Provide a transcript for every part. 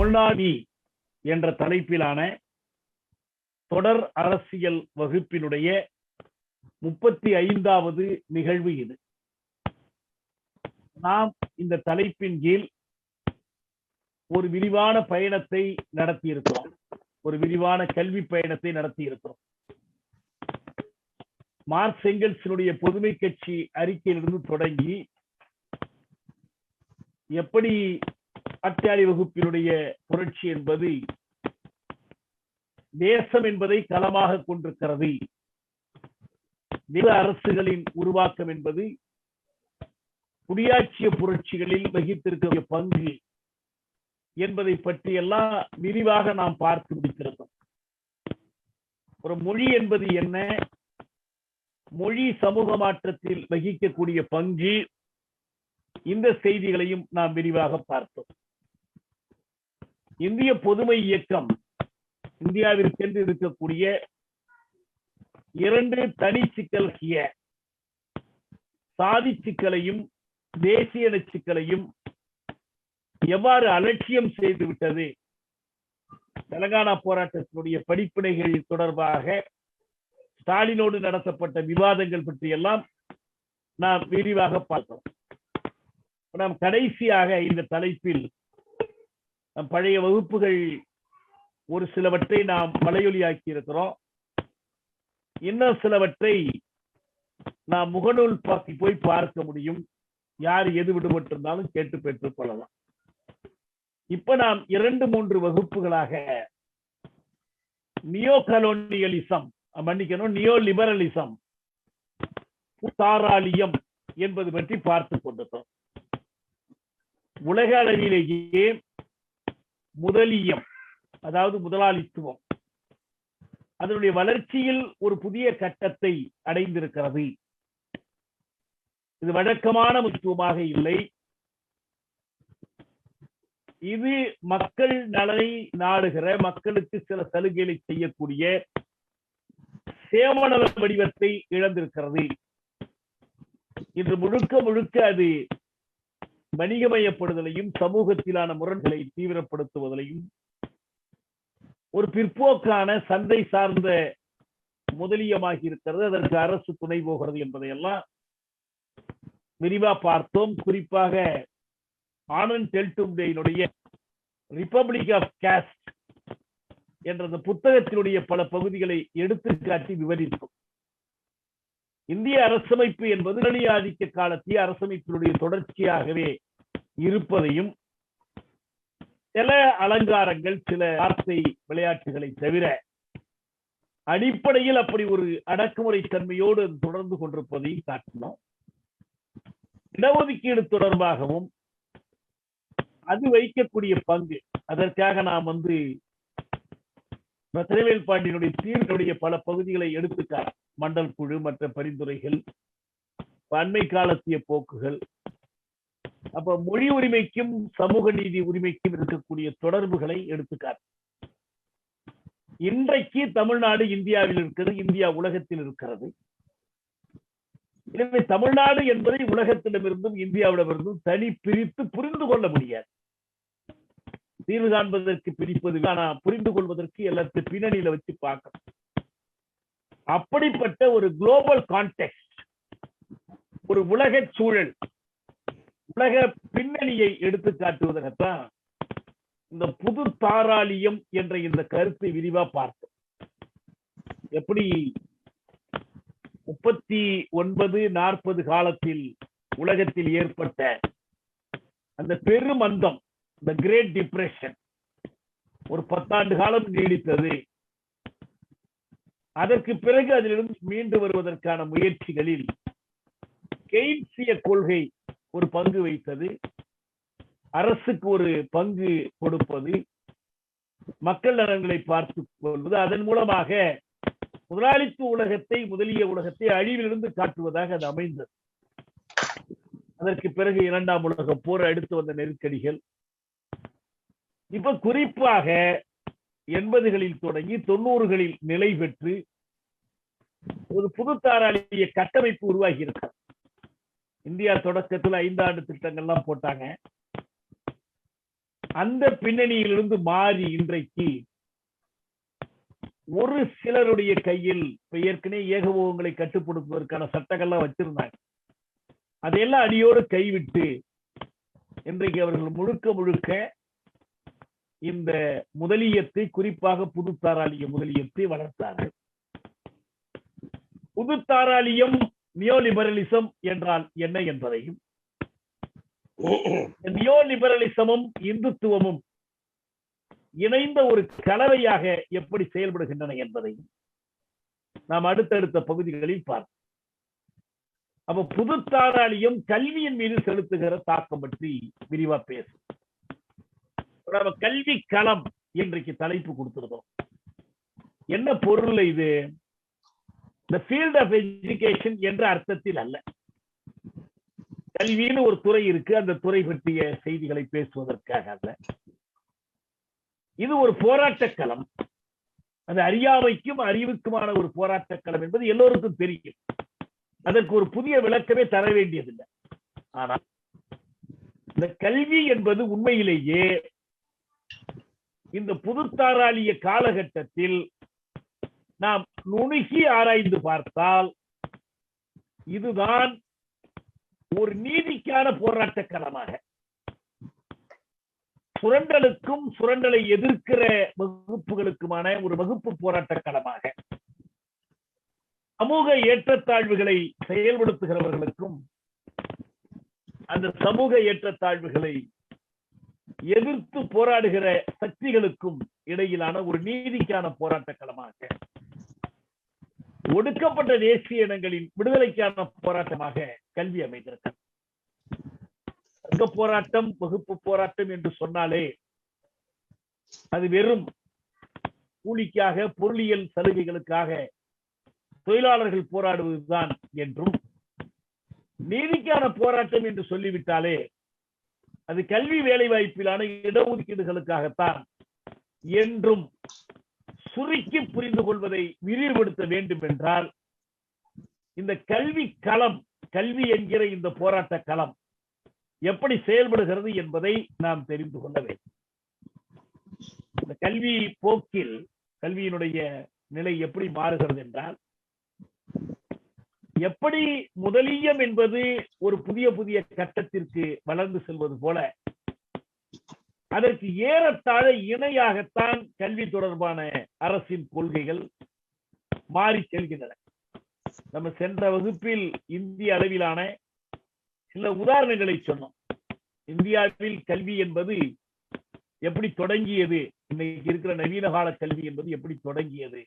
தமிழ்நாடு என்ற தலைப்பிலான தொடர் அரசியல் வகுப்பினுடைய 35வது நிகழ்வு இது. நாம் இந்த தலைப்பின் கீழ் ஒரு விரிவான பயணத்தை நடத்தியிருக்கிறோம். ஒரு விரிவான கல்வி பயணத்தை நடத்தியிருக்கிறோம். மார்க்ஸ் எங்கெல்ஸினுடைய பொதுமை கட்சி அறிக்கையிலிருந்து தொடங்கி எப்படி பாட்டாளி வகுப்பினுடைய புரட்சி என்பது தேசம் என்பதை களமாக கொண்டிருக்கிறது, நில அரசுகளின் உருவாக்கம் என்பது குடியாட்சிய புரட்சிகளில் வகித்திருக்கிற பங்கு என்பதை பற்றி எல்லாம் விரிவாக நாம் பார்த்து முடித்திருக்கிறோம். ஒரு மொழி என்பது என்ன, மொழி சமூக மாற்றத்தில் வகிக்கக்கூடிய பங்கு, இந்த செய்திகளையும் நாம் விரிவாக பார்த்தோம். இந்திய பொதுமை இயக்கம் இந்தியாவிற்கென்று இருக்கக்கூடிய இரண்டு தனி சிக்கல்கிய சாதி சிக்கலையும் தேசிய சிக்கலையும் எவ்வாறு அலட்சியம் செய்துவிட்டது, தெலங்கானா போராட்டத்தினுடைய படிப்பினைகள் தொடர்பாக ஸ்டாலினோடு நடத்தப்பட்ட விவாதங்கள் பற்றி எல்லாம் நாம் விரிவாக பார்த்தோம். நாம் கடைசியாக இந்த தலைப்பில் பழைய வகுப்புகள் ஒரு சிலவற்றை நாம் மலையொலியாக்கி இருக்கிறோம். இன்னும் சிலவற்றை நாம் முகநூல் போய் பார்க்க முடியும். யார் எது விடுபட்டிருந்தாலும் கேட்டு பெற்றுக் கொள்ளலாம். இப்ப நாம் 2-3 வகுப்புகளாக நியோ கலோனியலிசம், மன்னிக்கணும், நியோ லிபரலிசம், தாராளியம் என்பது பற்றி பார்த்து கொண்டிருக்கிறோம். உலக அளவிலேயே முதலியம், அதாவது முதலாளித்துவம், அதனுடைய வளர்ச்சியில் ஒரு புதிய கட்டத்தை அடைந்திருக்கிறது. இது வழக்கமான முக்கியத்துவமாக இல்லை. இது மக்கள் நலனை நாடுகிற, மக்களுக்கு சில சலுகைகளை செய்யக்கூடிய சேவநல வடிவத்தை இழந்திருக்கிறது. இன்று முழுக்க முழுக்க அது வணிகமயப்படுதலையும் சமூகத்திலான முரண்களை தீவிரப்படுத்துவதையும் ஒரு பிற்போக்கான சந்தை சார்ந்த முதலியமாகி இருக்கிறது. அதற்கு அரசு துணை போகிறது என்பதையெல்லாம் விரிவா பார்த்தோம். குறிப்பாக ஆனந்த் டெல்டும்டேயினுடைய ரிபப்ளிக் ஆஃப் காஸ்ட் என்ற புத்தகத்தினுடைய பல பகுதிகளை எடுத்துக்காட்டி விவரித்தோம். இந்திய அரசமைப்பு என்பது ஆதிக்க காலத்திய அரசமைப்பினுடைய தொடர்ச்சியாகவே இருப்பதையும், சில அலங்காரங்கள், சில வார்த்தை விளையாட்டுகளை தவிர அடிப்படையில் அப்படி ஒரு அடக்குமுறை தன்மையோடு தொடர்ந்து கொண்டிருப்பதையும் காட்டினோம். இடஒதுக்கீடு தொடர்பாகவும் அது வைக்கக்கூடிய பங்கு, அதற்காக நாம் திருவேல் பாண்டியனுடைய தீர்வுடைய பல பகுதிகளை எடுத்துக்காட்டு, மண்டல் குழு, மற்ற பரிந்துரைகள், அண்மை காலத்திய போக்குகள், அப்ப மொழி உரிமைக்கும் சமூக நீதி உரிமைக்கும் இருக்கக்கூடிய தொடர்புகளை எடுத்துக்காட்டு. இன்றைக்கு தமிழ்நாடு இந்தியாவில் இருக்கிறது, இந்தியா உலகத்தில் இருக்கிறது. எனவே தமிழ்நாடு என்பதை உலகத்திடமிருந்தும் இந்தியாவிடமிருந்தும் தனி பிரித்து புரிந்து கொள்ள முடியாது. தீர்வு காண்பதற்கு பிரிப்பது, ஆனால் புரிந்து கொள்வதற்கு எல்லாத்தையும் பின்னணியில வச்சு பார்க்கணும். அப்படிப்பட்ட ஒரு குளோபல் கான்டெக்ஸ்ட், ஒரு உலக சூழல், உலக பின்னணியை எடுத்து காட்டுவதற்காகத்தான் இந்த புது தாராளியம் என்ற இந்த கருத்தை விரிவா பார்த்தோம். எப்படி 39-40 காலத்தில் உலகத்தில் ஏற்பட்ட அந்த பெருமந்தம், இந்த கிரேட் டிப்ரெஷன், ஒரு 10 ஆண்டு காலம் நீடித்தது. அதற்கு பிறகு அதிலிருந்து மீண்டு வருவதற்கான முயற்சிகளில் கெய்ன்சிய கொள்கை ஒரு பங்கு வைத்தது. அரசுக்கு ஒரு பங்கு கொடுப்பது, மக்கள் நலன்களை பார்த்துக் கொள்வது, அதன் மூலமாக முதலாளித்துவ உலகத்தை, முதலிய உலகத்தை அழிவிலிருந்து காட்டுவதாக அது அமைந்தது. அதற்கு பிறகு 2ஆம் உலக போர், அடுத்து வந்த நெருக்கடிகள். இப்ப குறிப்பாக 80களில் தொடங்கி 90களில் நிலை பெற்று ஒரு புது தாராளிய கட்டமைப்பு உருவாகி இருக்க. இந்தியா தொடக்கத்தில் 5 ஆண்டு திட்டங்கள்லாம் போட்டாங்க. அந்த பின்னணியிலிருந்து மாறி இன்றைக்கு ஒரு சிலருடைய கையில் ஏற்கனவே ஏகபோகங்களை கட்டுப்படுத்துவதற்கான சட்டங்கள்லாம் வச்சிருந்தாங்க. அதையெல்லாம் அடியோடு கைவிட்டு இன்றைக்கு அவர்கள் முழுக்க முழுக்க இந்த முதலியத்தை, குறிப்பாக புது தாராளிய முதலியத்தை வளர்த்தார்கள். புது தாராளியம் நியோலிபரலிசம் என்றால் என்ன என்பதையும், நியோலிபரலிசமும் இந்துத்துவமும் இணைந்த ஒரு கலவையாக எப்படி செயல்படுகின்றன என்பதையும் நாம் அடுத்தடுத்த பகுதிகளில் பார்ப்போம். அப்ப புது தாராளியம் கல்வியின் மீது செலுத்துகிற தாக்கம் பற்றி விரிவா பேசும். நம்ம கல்வி களம் இன்றைக்கு தலைப்பு கொடுத்திருக்கோம். என்ன பொருள் இது? The field of education என்ற அர்த்தத்தில் அல்ல. கல்வின்னு ஒரு துறை இருக்கு, அந்த துறை பற்றிய செய்திகளை பேசுவதற்காக அல்ல. இது ஒரு போராட்ட களம். அது அறியாமைக்கும் அறிவுக்குமான ஒரு போராட்ட களம் என்பது எல்லோருக்கும் தெரியும். அதற்கு ஒரு புதிய விளக்கமே தர வேண்டியதில்லை. ஆனால் இந்த கல்வி என்பது உண்மையிலேயே இந்த புதுத்தாராளிய காலகட்டத்தில் நாம் நுணுகி ஆராய்ந்து பார்த்தால் இதுதான் ஒரு நீதிக்கான போராட்ட களமாக, சுரண்டலுக்கும் சுரண்டலை எதிர்க்கிற வகுப்புகளுக்குமான ஒரு வகுப்பு போராட்ட களமாக, சமூக ஏற்றத்தாழ்வுகளை செயல்படுத்துகிறவர்களுக்கும் அந்த சமூக ஏற்றத்தாழ்வுகளை எதிர்த்து போராடுகிற சக்திகளுக்கும் இடையிலான ஒரு நீதிக்கான போராட்ட களமாக, ஒடுக்கப்பட்ட தேசிய இனங்களின் விடுதலைக்கான போராட்டமாக கல்வி அமைந்திருக்கிறது. சங்க போராட்டம், வகுப்பு போராட்டம் என்று சொன்னாலே அது வெறும் கூலிக்காக, பொருளியல் சலுகைகளுக்காக தொழிலாளர்கள் போராடுவதுதான் என்றும், நீதிக்கான போராட்டம் என்று சொல்லிவிட்டாலே அது கல்வி வேலை வாய்ப்பிலான இடஒதுக்கீடுகளுக்காகத்தான் என்றும் சுருக்கி புரிந்து கொள்வதை விரிவுபடுத்த வேண்டும் என்றால், இந்த கல்வி களம், கல்வி என்கிற இந்த போராட்ட களம் எப்படி செயல்படுகிறது என்பதை நாம் தெரிந்து கொள்ள வேண்டும். இந்த கல்வி போக்கில் கல்வியினுடைய நிலை எப்படி மாறுகிறது என்றால், எப்படி முதலியம் என்பது ஒரு புதிய புதிய கட்டத்திற்கு வளர்ந்து செல்வது போல, அதற்கு ஏறத்தாழ இணையாகத்தான் கல்வி தொடர்பான அரசின் கொள்கைகள் மாறி செல்கின்றன. நம்ம சென்ற வகுப்பில் இந்திய அளவிலான சில உதாரணங்களை சொன்னோம். இந்தியாவில் கல்வி என்பது எப்படி தொடங்கியது, இன்னைக்கு இருக்கிற நவீன கால கல்வி என்பது எப்படி தொடங்கியது,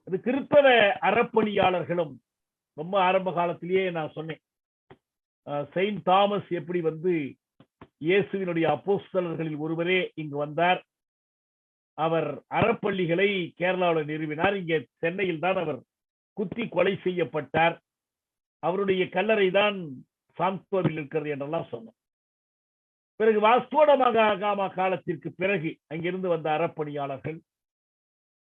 அது கிறிஸ்தவ அறப்பணியாளர்களும் ரொம்ப ஆரம்ப காலத்திலேயே நான் சொன்னேன். செயின்ட் தாமஸ் எப்படி இயேசுவினுடைய அப்போஸ்தலர்களில் ஒருவரே இங்கு வந்தார். அவர் அறப்பள்ளிகளை கேரளாவில் நிறுவினார். இங்கே சென்னையில் தான் அவர் குத்தி கொலை செய்யப்பட்டார். அவருடைய கல்லறை தான் சாந்தோவில் இருக்கிறது என்றெல்லாம் சொன்னோம். பிறகு வாஸ்கோடகாமா காலத்திற்கு பிறகு அங்கிருந்து வந்த அறப்பணியாளர்கள்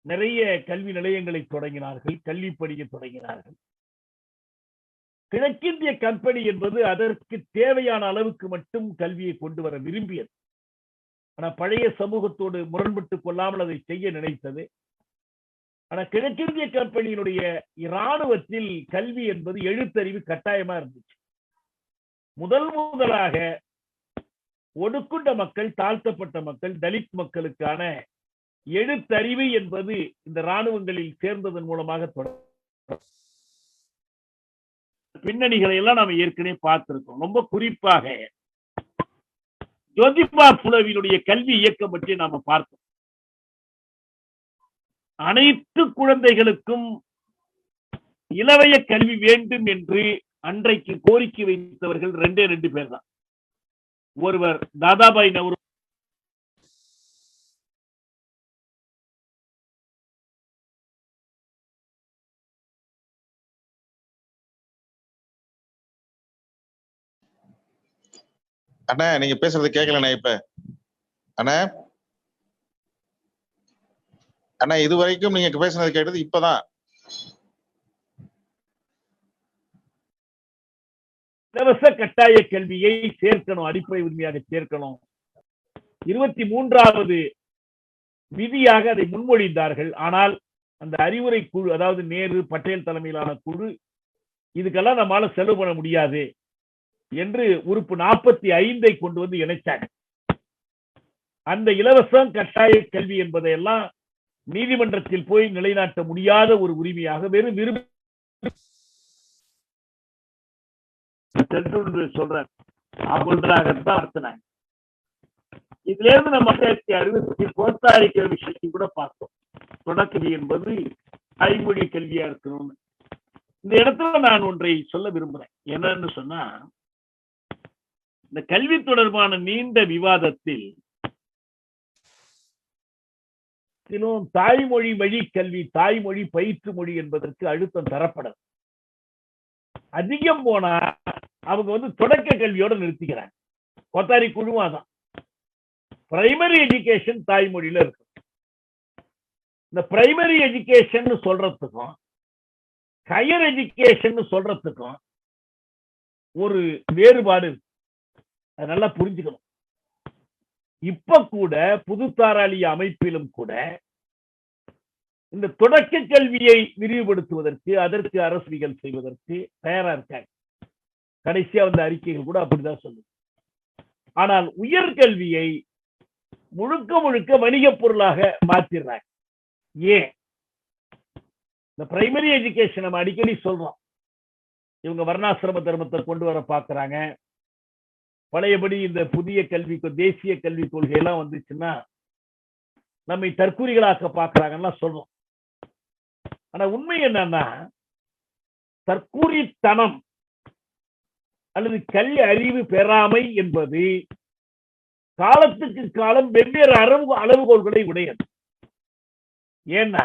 நிறைய கல்வி நிலையங்களை தொடங்கினார்கள், கல்வி படிக்க தொடங்கினார்கள். கிழக்கிந்திய கம்பெனி என்பது அதற்கு தேவையான அளவுக்கு மட்டும் கல்வியை கொண்டு வர விரும்பியது. ஆனால் பழைய சமூகத்தோடு முரண்பட்டுக் கொள்ளாமல் அதை செய்ய நினைத்தது. ஆனால் கிழக்கிந்திய கம்பெனியினுடைய இராணுவத்தில் கல்வி என்பது எழுத்தறிவு கட்டாயமா இருந்துச்சு. முதலாக ஒடுக்குண்ட மக்கள், தாழ்த்தப்பட்ட மக்கள், தலித் மக்களுக்கான எழுத்தறிவு என்பது இந்த இராணுவங்களில் சேர்ந்ததன் மூலமாக பின்னணிகளை எல்லாம் நாம் ஏற்கனவே பார்த்திருக்கோம். ரொம்ப குறிப்பாக ஜோதிபா புலவினுடைய கல்வி இயக்கம் பற்றி நாம பார்த்தோம். அனைத்து குழந்தைகளுக்கும் இலவய கல்வி வேண்டும் என்று அன்றைக்கு கோரிக்கை வைத்தவர்கள் ரெண்டு பேர் தான். ஒருவர் தாதாபாய் நவ்ரு, அண்ணா நீங்க பேசுறது கேட்கலண்ணா. இப்ப அண்ணா இது வரைக்கும் நீங்க பேசுனது கேட்டது இப்பதான். இலவச கட்டாய கல்வியை சேர்க்கணும், அடிப்படை உரிமையாக சேர்க்கணும். 23வது விதியாக அதை முன்மொழிந்தார்கள். ஆனால் அந்த அறிவுரை குழு, அதாவது நேரு பட்டேல் தலைமையிலான குழு, இதுக்கெல்லாம் நம்மால செலவு பண்ண முடியாது என்று உறுப்பு 45 கொண்டு வந்து இணைச்சாங்க. அந்த இலவசம் கட்டாய கல்வி என்பதையெல்லாம் நீதிமன்றத்தில் போய் நிலைநாட்ட முடியாத ஒரு உரிமையாக வெறும் சொல்றாங்க. இதுல இருந்து நம்ம 1960 கோத்தாரி கல்வி விஷயத்தை கூட பார்த்தோம். தொடக்கல்வி என்பது தாய்மொழி கல்வியா இருக்கணும்னு. இந்த இடத்துல நான் ஒன்றை சொல்ல விரும்புறேன். என்னன்னு சொன்னா, இந்த கல்வி தொடர்பான நீண்ட விவாதத்தில் தாய்மொழி வழி கல்வி, தாய்மொழி பயிற்று மொழி என்பதற்கு அழுத்தம் தரப்படும். அதிகம் போனா அவங்க வந்து தொடக்க கல்வியோட நிறுத்திக்கிறாங்க. கோத்தாரி குழுவாதான் பிரைமரி எஜுகேஷன் தாய்மொழியில இருக்கு. இந்த பிரைமரி எஜுகேஷன் சொல்றதுக்கும் ஹையர் எஜுகேஷன் சொல்றதுக்கும் ஒரு வேறுபாடு இருக்கு. அது நல்லா புரிஞ்சுக்கணும். இப்ப கூட புதுத்தாராளிய அமைப்பிலும் கூட இந்த தொடக்க கல்வியை விரிவுபடுத்துவதற்கு, அதற்கு அரசியல் செய்வதற்கு தயாரா இருக்காங்க. கடைசியா வந்த அறிக்கைகள் கூட அப்படிதான் சொல்லுது. ஆனால் உயர்கல்வியை முழுக்க முழுக்க வணிக பொருளாக மாத்திடுறாங்க. ஏன்? இந்த பிரைமரி எஜுகேஷன் நம்ம அடிக்கடி சொல்றோம், இவங்க வர்ணாசிரம தர்மத்தை கொண்டு வர பாக்குறாங்க. பழையபடி இந்த புதிய கல்வி, தேசிய கல்விக் கொள்கை எல்லாம் வந்துச்சுன்னா நம்மை தற்கூரிகளாக்க பாக்குறாங்கன்னா சொல்றோம். ஆனா உண்மை என்னன்னா, தற்கூரித்தனம் அல்லது கல்வி அறிவு பெறாமை என்பது காலத்துக்கு காலம் வெவ்வேறு அளவுகோல்களை உடையது. ஏன்னா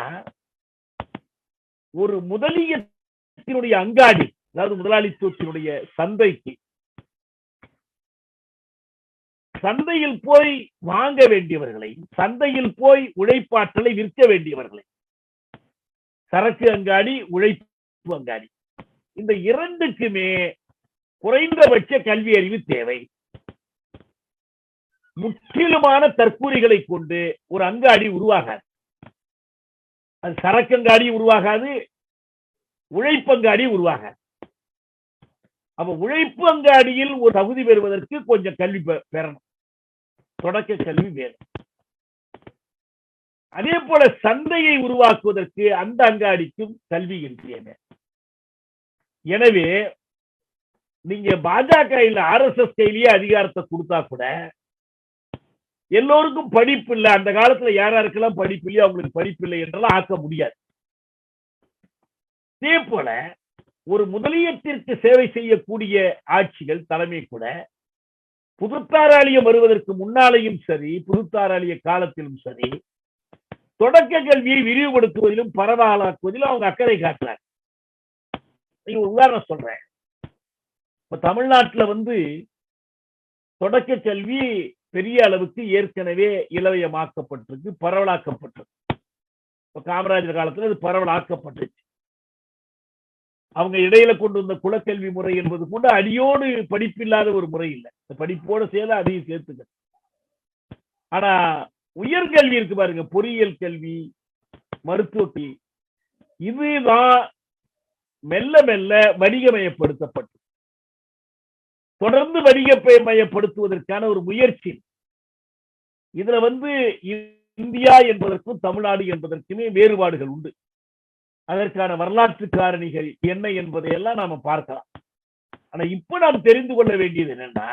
ஒரு முதலியத்தினுடைய அங்காடி, அதாவது முதலாளித்துவத்தினுடைய சந்தைக்கு சந்தையில் போய் வாங்க வேண்டியவர்களை, சந்தையில் போய் உழைப்பாற்றலை விற்க வேண்டியவர்களை, சரக்கு அங்காடி, உழைப்பு அங்காடி, இந்த இரண்டுக்குமே குறைந்தபட்ச கல்வி அறிவு தேவை. முற்றிலுமான தற்கூரிகளை கொண்டு ஒரு அங்காடி உருவாகாது. அது சரக்கங்காடி உருவாகாது, உழைப்பங்காடி உருவாகாது. அப்ப உழைப்பு அங்காடியில் ஒரு தகுதி பெறுவதற்கு கொஞ்சம் கல்வி பெறணும். தொடக்க கல்வி வேணும். அதே போல சந்தையை உருவாக்குவதற்கு அந்த அங்காடிக்கும் கல்வி இன்றியமை. எனவே நீங்க பாஜக இல்ல RSS கையிலேயே அதிகாரத்தை கொடுத்தா கூட எல்லோருக்கும் படிப்பு இல்லை, அந்த காலத்துல யாராருக்கெல்லாம் படிப்பு இல்லையோ அவங்களுக்கு படிப்பு இல்லை என்றெல்லாம் ஆக்க முடியாது. அதே போல ஒரு முதலியத்திற்கு சேவை செய்யக்கூடிய ஆட்சிகள் தலைமை கூட புதுத்தாராளியம் வருவதற்கு முன்னாலேயும் சரி, புதுத்தாராளிய காலத்திலும் சரி, தொடக்க கல்வியை விரிவுபடுத்துவதிலும் பரவலாக்குவதிலும் அவங்க அக்கறை காட்டுறாங்க. ஒரு உதாரணம் சொல்றேன். இப்ப தமிழ்நாட்டுல வந்து தொடக்க கல்வி பெரிய அளவுக்கு ஏற்கனவே இலவயமாக்கப்பட்டிருக்கு, பரவலாக்கப்பட்டிருக்கு. இப்ப காமராஜர் காலத்துல இது பரவலாக்கப்பட்டுச்சு. அவங்க இடையில கொண்டு வந்த குலக்கல்வி முறை என்பது கூட அடியோடு படிப்பில்லாத ஒரு முறை இல்லை. படிப்போடு சேர்ந்து அதையும் சேர்த்துக்க. ஆனா உயர்கல்வி இருக்கு பாருங்க, பொறியியல் கல்வி, மருத்துவ கல்வி, இதுதான் மெல்ல மெல்ல வணிகமயப்படுத்தப்பட்டு தொடர்ந்து வணிகமயப்படுத்துவதற்கான ஒரு முயற்சி. இதுல வந்து இந்தியா என்பதற்கும் தமிழ்நாடு என்பதற்குமே வேறுபாடுகள் உண்டு. அதற்கான வரலாற்று காரணிகள் என்ன என்பதையெல்லாம் நாம பார்க்கலாம். ஆனா இப்ப நாம் தெரிந்து கொள்ள வேண்டியது என்னன்னா,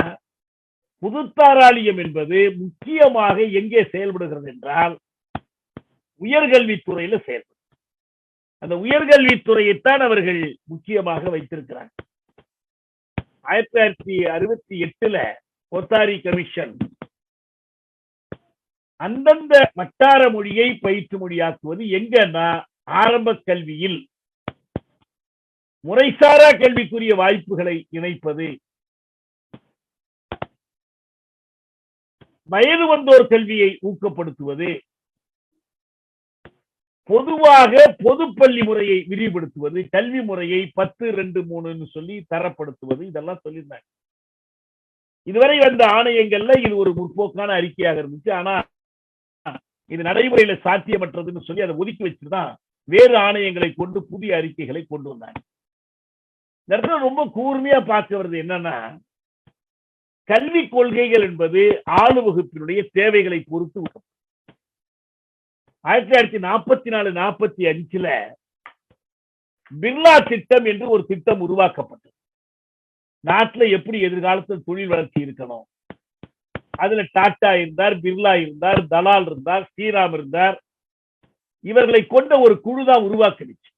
புதுத்தாராளியம் என்பது முக்கியமாக எங்கே செயல்படுகிறது என்றால் உயர்கல்வித்துறையில செயல்படும். அந்த உயர்கல்வித்துறையைத்தான் அவர்கள் முக்கியமாக வைத்திருக்கிறாங்க. 1968 கோத்தாரி கமிஷன் அந்தந்த வட்டார மொழியை பயிற்று மொழியாக்குவது எங்கன்னா ஆரம்ப கல்வியில் முறைசாரா கல்விக்குரிய வாய்ப்புகளை இணைப்பது, வயது வந்தோர் கல்வியை ஊக்கப்படுத்துவது, பொதுவாக பொதுப்பள்ளி முறையை விரிவுபடுத்துவது, கல்வி முறையை 10-2-3 சொல்லி தரப்படுத்துவது, இதெல்லாம் சொல்லியிருந்தாங்க. இதுவரை வந்த ஆணையங்கள்ல இது ஒரு முற்போக்கான அறிக்கையாக இருந்துச்சு. ஆனா இது நடைமுறையில சாத்தியமற்றதுன்னு சொல்லி அதை ஒதுக்கி வச்சுதான் வேறு ஆணையங்களை கொண்டு புதிய அறிக்கைகளை கொண்டு வந்தாங்க. இந்த இடத்துல ரொம்ப கூர்மையா பார்க்க வருது என்னன்னா, கல்வி கொள்கைகள் என்பது ஆளு வகுப்பினுடைய தேவைகளை பொறுத்து 1944-45 பிர்லா திட்டம் என்று ஒரு திட்டம் உருவாக்கப்பட்டது. நாட்டில் எப்படி எதிர்காலத்தில் தொழில் வளர்ச்சி இருக்கணும், அதுல டாடா இருந்தார், பிர்லா இருந்தார், தலால் இருந்தார், ஸ்ரீராம் இருந்தார். இவர்களை கொண்ட ஒரு குழு தான் உருவாக்கிடுச்சு.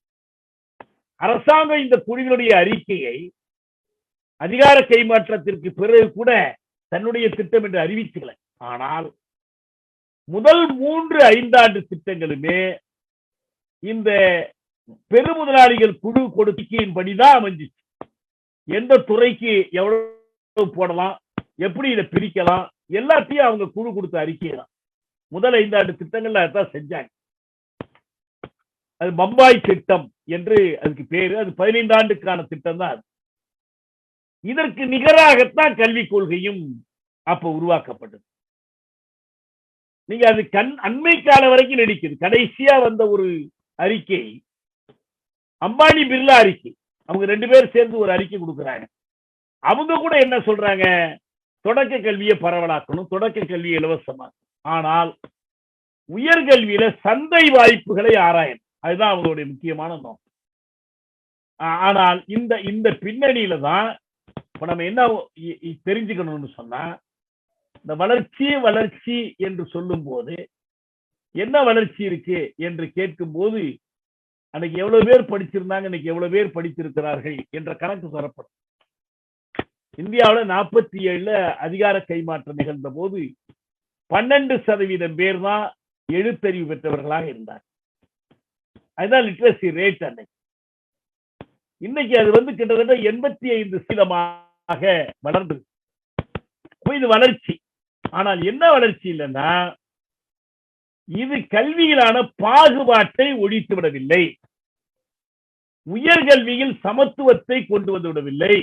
அரசாங்கம் இந்த குழுவினுடைய அறிக்கையை அதிகார கைமாற்றத்திற்கு பிறகு கூட தன்னுடைய திட்டம் என்று அறிவிக்கல. ஆனால் முதல் 3 5 திட்டங்களுமே இந்த பெருமுதலாளிகள் குழு கொடுக்கையின்படிதான் அமைஞ்சிச்சு. எந்த துறைக்கு எவ்வளவு போடலாம், எப்படி இதை பிரிக்கலாம், எல்லாத்தையும் அவங்க குழு கொடுத்த அறிக்கை தான். முதல் 5 திட்டங்கள்ல அதான் செஞ்சாங்க. அது பம்பாய் திட்டம் என்று அதுக்கு பேரு. அது 15 ஆண்டுக்கான திட்டம் தான். இதற்கு நிகராகத்தான் கல்விக் கொள்கையும் அப்ப உருவாக்கப்பட்டது. நீங்க அது அண்மை கால வரைக்கும் நடிக்குது. கடைசியா வந்த ஒரு அறிக்கை அம்பானி பிர்லா அறிக்கை. அவங்க 2 பேரும் சேர்ந்து ஒரு அறிக்கை கொடுக்குறாங்க. அவங்க கூட என்ன சொல்றாங்க, தொடக்க கல்வியை பரவலாக்கணும், தொடக்க கல்வியை இலவசமாக்கணும், ஆனால் உயர்கல்வியில சந்தை வாய்ப்புகளை ஆராயணும். அதுதான் அவங்களுடைய முக்கியமான நோக்கம். ஆனால் இந்த பின்னணியில தான் இப்ப நம்ம என்ன தெரிஞ்சுக்கணும்னு சொன்னா, இந்த வளர்ச்சி என்று சொல்லும் போது என்ன வளர்ச்சி இருக்கு என்று கேட்கும் போது, அன்னைக்கு எவ்வளவு பேர் படிச்சிருந்தாங்க, இன்னைக்கு எவ்வளவு பேர் படித்திருக்கிறார்கள் என்ற கணக்கு தரப்படும். இந்தியாவில் 47 அதிகார கைமாற்றம் நிகழ்ந்த போது 12% பேர் தான் எழுத்தறிவு பெற்றவர்களாக இருந்தார். அதுதான் லிட்ரஸி ரேட். அன்னைக்கு இன்னைக்கு அது கிட்டத்தட்ட 85% வளர்ந்தது. இது வளர்ச்சி. ஆனால் என்ன வளர்ச்சி இல்லைன்னா, இது கல்வியிலான பாகுபாட்டை ஒழித்து விடவில்லை, உயர்கல்வியில் சமத்துவத்தை கொண்டு வந்து விடவில்லை,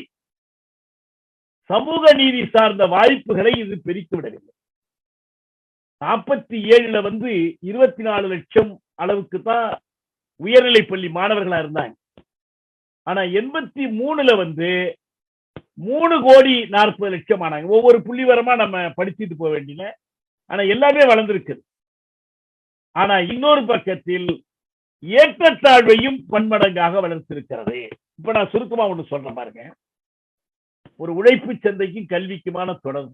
சமூக நீதி சார்ந்த வாய்ப்புகளை இது பெருக்கி விடவில்லை. 47 24 லட்சம் அளவுக்கு தான் உயர்நிலை பள்ளி மாணவர்களா இருந்தாங்க. ஆனா 83 3,40,00,000 ஆனாங்க. ஒவ்வொரு புள்ளிவரமா நம்ம படிச்சுட்டு போக வேண்டிய. ஆனா எல்லாமே வளர்ந்திருக்கு. ஆனா இன்னொரு பக்கத்தில் ஏற்றத்தாழ்வையும் பன்மடங்காக வளர்த்திருக்கிறது. இப்ப நான் சுருக்கமா ஒண்ணு சொல்றேன் பாருங்க. ஒரு உழைப்பு சந்தைக்கும் கல்விக்குமான தொடர்பு.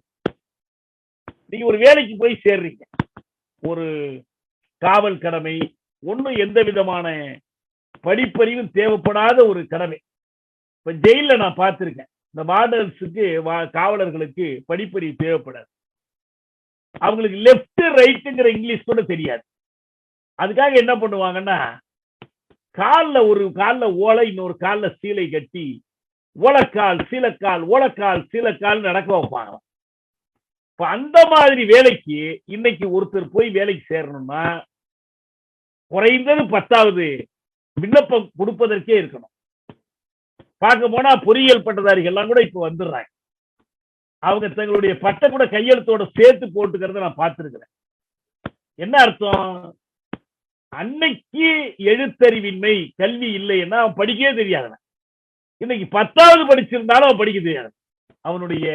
நீங்க ஒரு வேலைக்கு போய் சேர்றீங்க, ஒரு காவல் கடமை, ஒன்னும் எந்த விதமான படிப்பறிவும் தேவைப்படாத ஒரு கடமை. இப்ப ஜெயில நான் பார்த்திருக்கேன், இந்த வார்டர்ஸுக்கு காவலர்களுக்கு படிப்பறிவு தேவைப்படாது. அவங்களுக்கு லெப்ட் ரைட்டுங்கிற இங்கிலீஷ் கூட தெரியாது. அதுக்காக என்ன பண்ணுவாங்கன்னா, ஒரு காலில் ஓலை, இன்னொரு காலில் சீலை கட்டி ஓலக்கால் சீலக்கால் ஓலக்கால் சீலக்கால் நடக்க வைப்பாங்க. இப்ப அந்த மாதிரி வேலைக்கு இன்னைக்கு ஒருத்தர் போய் வேலைக்கு சேரணும்னா குறைந்தது 10வது விண்ணப்பம் கொடுப்பதற்கே இருக்கணும். பார்க்க போனா பொறியியல் பட்டதாரிகள் எல்லாம் கூட இப்ப வந்துடுறாங்க. அவங்க தங்களுடைய பட்டை கூட கையெழுத்தோட சேர்த்து போட்டுக்கிறத நான் பார்த்திருக்கிறேன். என்ன அர்த்தம்? அன்னைக்கு எழுத்தறிவின்மை, கல்வி இல்லைன்னா அவன் படிக்கவே தெரியாதவன். இன்னைக்கு 10வது படிச்சிருந்தாலும் அவன் படிக்க தெரியாது. அவனுடைய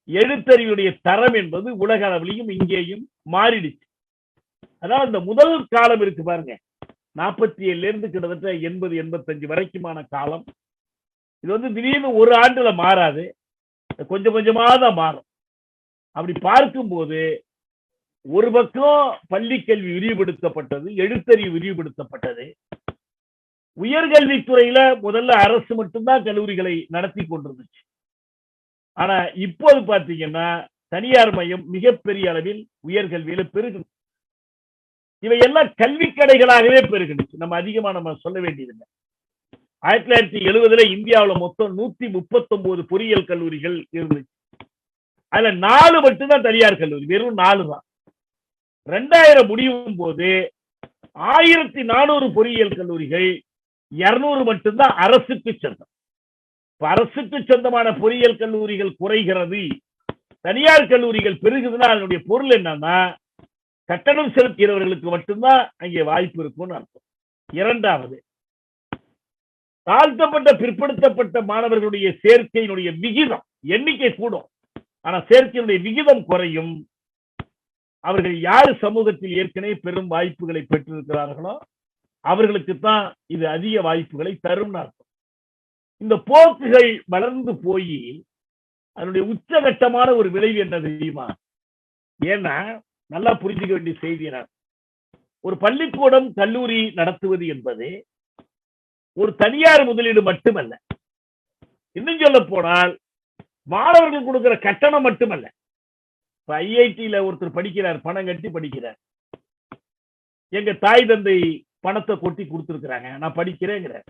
எழுத்தறிவுடைய தரம் என்பது உலக அளவிலையும் இங்கேயும் மாறிடுச்சு. அதாவது இந்த முதல் காலம் இருக்கு பாருங்க, 47 இருந்து கிட்டத்தட்ட 80-85 வரைக்குமான காலம். இது திடீர்னு ஒரு ஆண்டுல மாறாது, கொஞ்சம் கொஞ்சமா தான் மாறும். அப்படி பார்க்கும்போது ஒரு பக்கம் பள்ளி கல்வி விரிவுபடுத்தப்பட்டது, எழுத்தறிவு விரிவுபடுத்தப்பட்டது. உயர்கல்வித்துறையில முதல்ல அரசு மட்டும்தான் கல்லூரிகளை நடத்தி கொண்டிருந்துச்சு. ஆனா இப்போது பாத்தீங்கன்னா தனியார் மையம் மிகப்பெரிய அளவில் உயர்கல்வியில பெருகு. இவையெல்லாம் கல்வி கடைகளாகவே பெருகுச்சு. நம்ம அதிகமா சொல்ல வேண்டியதில்லை. 1970 இந்தியாவில் மொத்தம் 139 பொறியியல் கல்லூரிகள் இருந்துச்சு. அதுல 4 மட்டும்தான் தனியார் கல்லூரி, வெறும் 4 தான். 2000 முடியும் போது 1400 பொறியியல் கல்லூரிகள், 200 மட்டும்தான் அரசுக்கு சொந்தம். அரசுக்கு சொந்தமான பொறியியல் கல்லூரிகள் குறைகிறது தனியார் கல்லூரிகள் பெருகுதுன்னா அதனுடைய பொருள் என்னன்னா கட்டணம் செலுத்துகிறவர்களுக்கு மட்டும்தான் அங்கே வாய்ப்பு இருக்கும்னு அர்த்தம். இரண்டாவது, தாழ்த்தப்பட்ட பிற்படுத்தப்பட்ட மாணவர்களுடைய சேர்க்கையினுடைய விகிதம் எண்ணிக்கை கூடும், ஆனா சேர்க்கையினுடைய விகிதம் குறையும். அவர்கள் யாரு சமூகத்தில் ஏற்கனவே பெரும் வாய்ப்புகளை பெற்றிருக்கிறார்களோ அவர்களுக்கு தான் இது அதிக வாய்ப்புகளை தரும் அர்த்தம். இந்த போக்குகள் வளர்ந்து போய் அதனுடைய உச்சகட்டமான ஒரு விளைவு என்ன தெரியுமா? ஏன்னா நல்லா புரிஞ்சுக்க வேண்டிய செய்தி, ஒரு பள்ளிக்கூடம் கல்லூரி நடத்துவது என்பது ஒரு தனியார் முதலீடு மட்டுமல்ல. இன்னும் சொல்ல போனால் மாணவர்கள் கொடுக்கிற கட்டணம் மட்டுமல்ல. இப்ப ஐஐடியில ஒருத்தர் படிக்கிறார், பணம் கட்டி படிக்கிறார். எங்க தாய் தந்தை பணத்தை கொட்டி கொடுத்திருக்கிறாங்க, நான் படிக்கிறேங்கிறார்.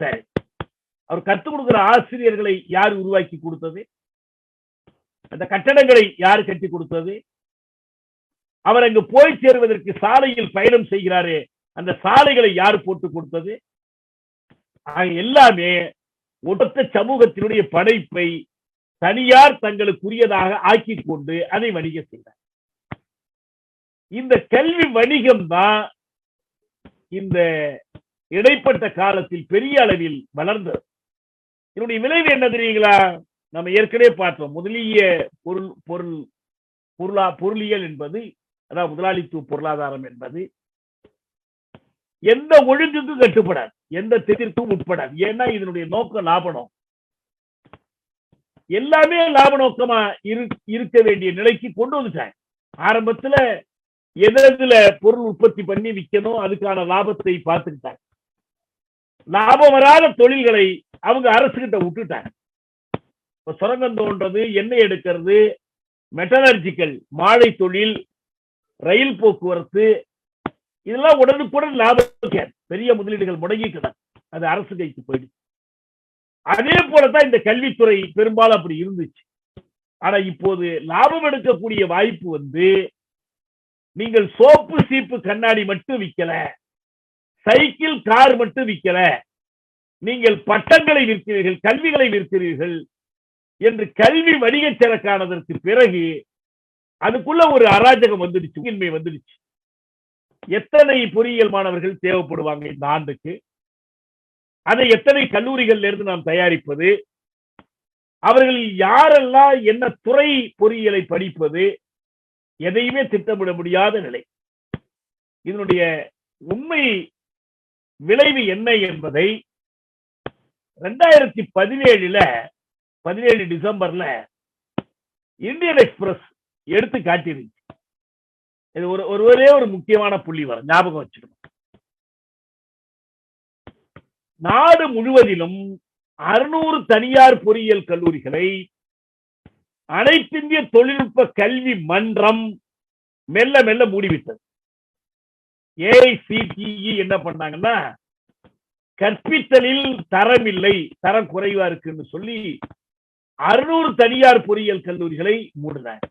சரி, அவர் கற்றுக் கொடுக்கிற ஆசிரியர்களை யார் உருவாக்கி கொடுத்தது? அந்த கட்டடங்களை யார் கட்டி கொடுத்தது? அவர் அங்கு போய் சேருவதற்கு சாலையில் பயணம் செய்கிறாரே, அந்த சாலைகளை யார் போட்டு கொடுத்தது? எல்லாமே ஒட்ட சமூகத்தினுடைய படைப்பை தனியார் தங்களுக்குரியதாக ஆக்கி கொண்டு அதை வணிக செய்தார். இந்த கல்வி வணிகம் தான் இந்த இடைப்பட்ட காலத்தில் பெரிய அளவில் வளர்ந்தது. இதனுடைய விளைவு என்ன தெரியுங்களா? நம்ம ஏற்கனவே பார்த்தோம். முதலிய பொருளியல் என்பது, அதாவது முதலாளித்துவ பொருளாதாரம் என்பது எந்த ஒழுங்குக்கும் கட்டுப்படாது, எந்த திட்டத்திற்கும் உட்படாது. ஏன்னா இதனுடைய நோக்கம் லாபம். எல்லாமே லாப நோக்கமா இருக்க வேண்டிய நிலைக்கு கொண்டு வந்துட்டாங்க. ஆரம்பத்துல எதுல பொருள் உற்பத்தி பண்ணி விற்கணும், அதுக்கான லாபத்தை பார்த்துக்கிட்டாங்க. லாபம் வராத தொழில்களை அவங்க அரசு கிட்ட விட்டுட்டாங்க. இப்ப சுரங்கம் தோன்றது, எண்ணெய் எடுக்கிறது, மெட்டலர்ஜிக்கல் மாழை தொழில், ரயில் போக்குவரத்து, இதெல்லாம் உடனுக்குடன் லாபம் பெரிய முதலீடுகள் முடங்கிக்கிறாங்க, அது அரசு கைக்கு போயிடுச்சு. அதே போலதான் இந்த கல்வித்துறை பெரும்பாலும் அப்படி இருந்துச்சு. ஆனா இப்போது லாபம் எடுக்கக்கூடிய வாய்ப்பு வந்து, நீங்கள் சோப்பு சீப்பு கண்ணாடி மட்டும் விற்கல, சைக்கிள் கார் மட்டும் விற்கல, நீங்கள் பட்டங்களை விற்கிறீர்கள், கல்விகளை விற்கிறீர்கள் என்று கல்வி வணிக சரக்கானதற்கு பிறகு அதுக்குள்ள ஒரு அராஜகம் வந்துடுச்சு, உண்மை வந்துடுச்சு. எத்தனை பொறியியல் மாணவர்கள் தேவைப்படுவாங்க இந்த ஆண்டுக்கு? அதை எத்தனை கல்லூரிகள்ல இருந்து நாம் தயாரிப்பது? அவர்கள் யாரெல்லாம் என்ன துறை பொறியியலை படிப்பது? எதையுமே திட்டமிட முடியாத நிலை. இதனுடைய உண்மை விளைவு என்ன என்பதை 2017 டிசம்பர்ல இந்தியன் எக்ஸ்பிரஸ் எடுத்து காட்டியிருச்சு. இது ஒரே ஒரு முக்கியமான புள்ளி வர ஞாபகம் வச்சுக்கணும். நாடு முழுவதிலும் 600 தனியார் பொறியியல் கல்லூரிகளை அனைத்திந்திய தொழில்நுட்ப கல்வி மன்றம் மெல்ல மெல்ல மூடிவிட்டது. ஏஐசிடிஇ என்ன பண்ணாங்கன்னா, கற்பித்தலில் தரம் இல்லை, தரம் குறைவா இருக்குன்னு சொல்லி 600 தனியார் பொறியியல் கல்லூரிகளை மூடினாங்க.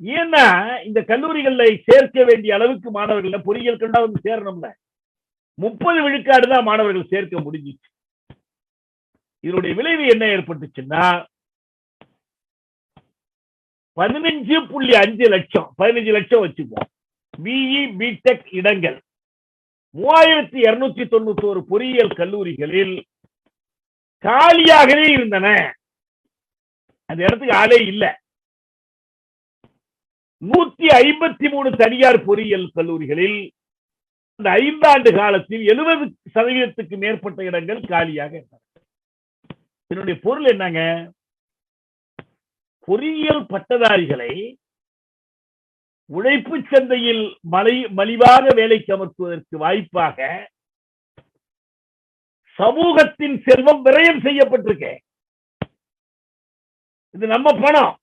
ஏன்னா இந்த கல்லூரிகளை சேர்க்க வேண்டிய அளவுக்கு மாணவர்கள் பொறியியல் கல்லூரி சேரணும்ல, 30 விழுக்காடு தான் மாணவர்கள் சேர்க்க முடிஞ்சிச்சு. இதனுடைய விளைவு என்ன ஏற்பட்டுச்சுன்னா, 15.5 லட்சம் 15 லட்சம் வச்சுப்போம் பிஇ பிடெக் இடங்கள் 3291 பொறியியல் கல்லூரிகளில் காலியாகவே இருந்தன. அந்த இடத்துக்கு ஆளே இல்லை. 153 தனியார் பொறியியல் கல்லூரிகளில் இந்த 5 ஆண்டு காலத்தில் 70% மேற்பட்ட இடங்கள் காலியாக இருந்தன. இதனுடைய பொருள் என்னங்க? பொறியியல் பட்டதாரிகளை உழைப்பு சந்தையில் மலிவாக வேலைக்கு அமர்த்துவதற்கு வாய்ப்பாக சமூகத்தின் செல்வம் விரயம் செய்யப்பட்டிருக்கு. இது நம்ம பணம்,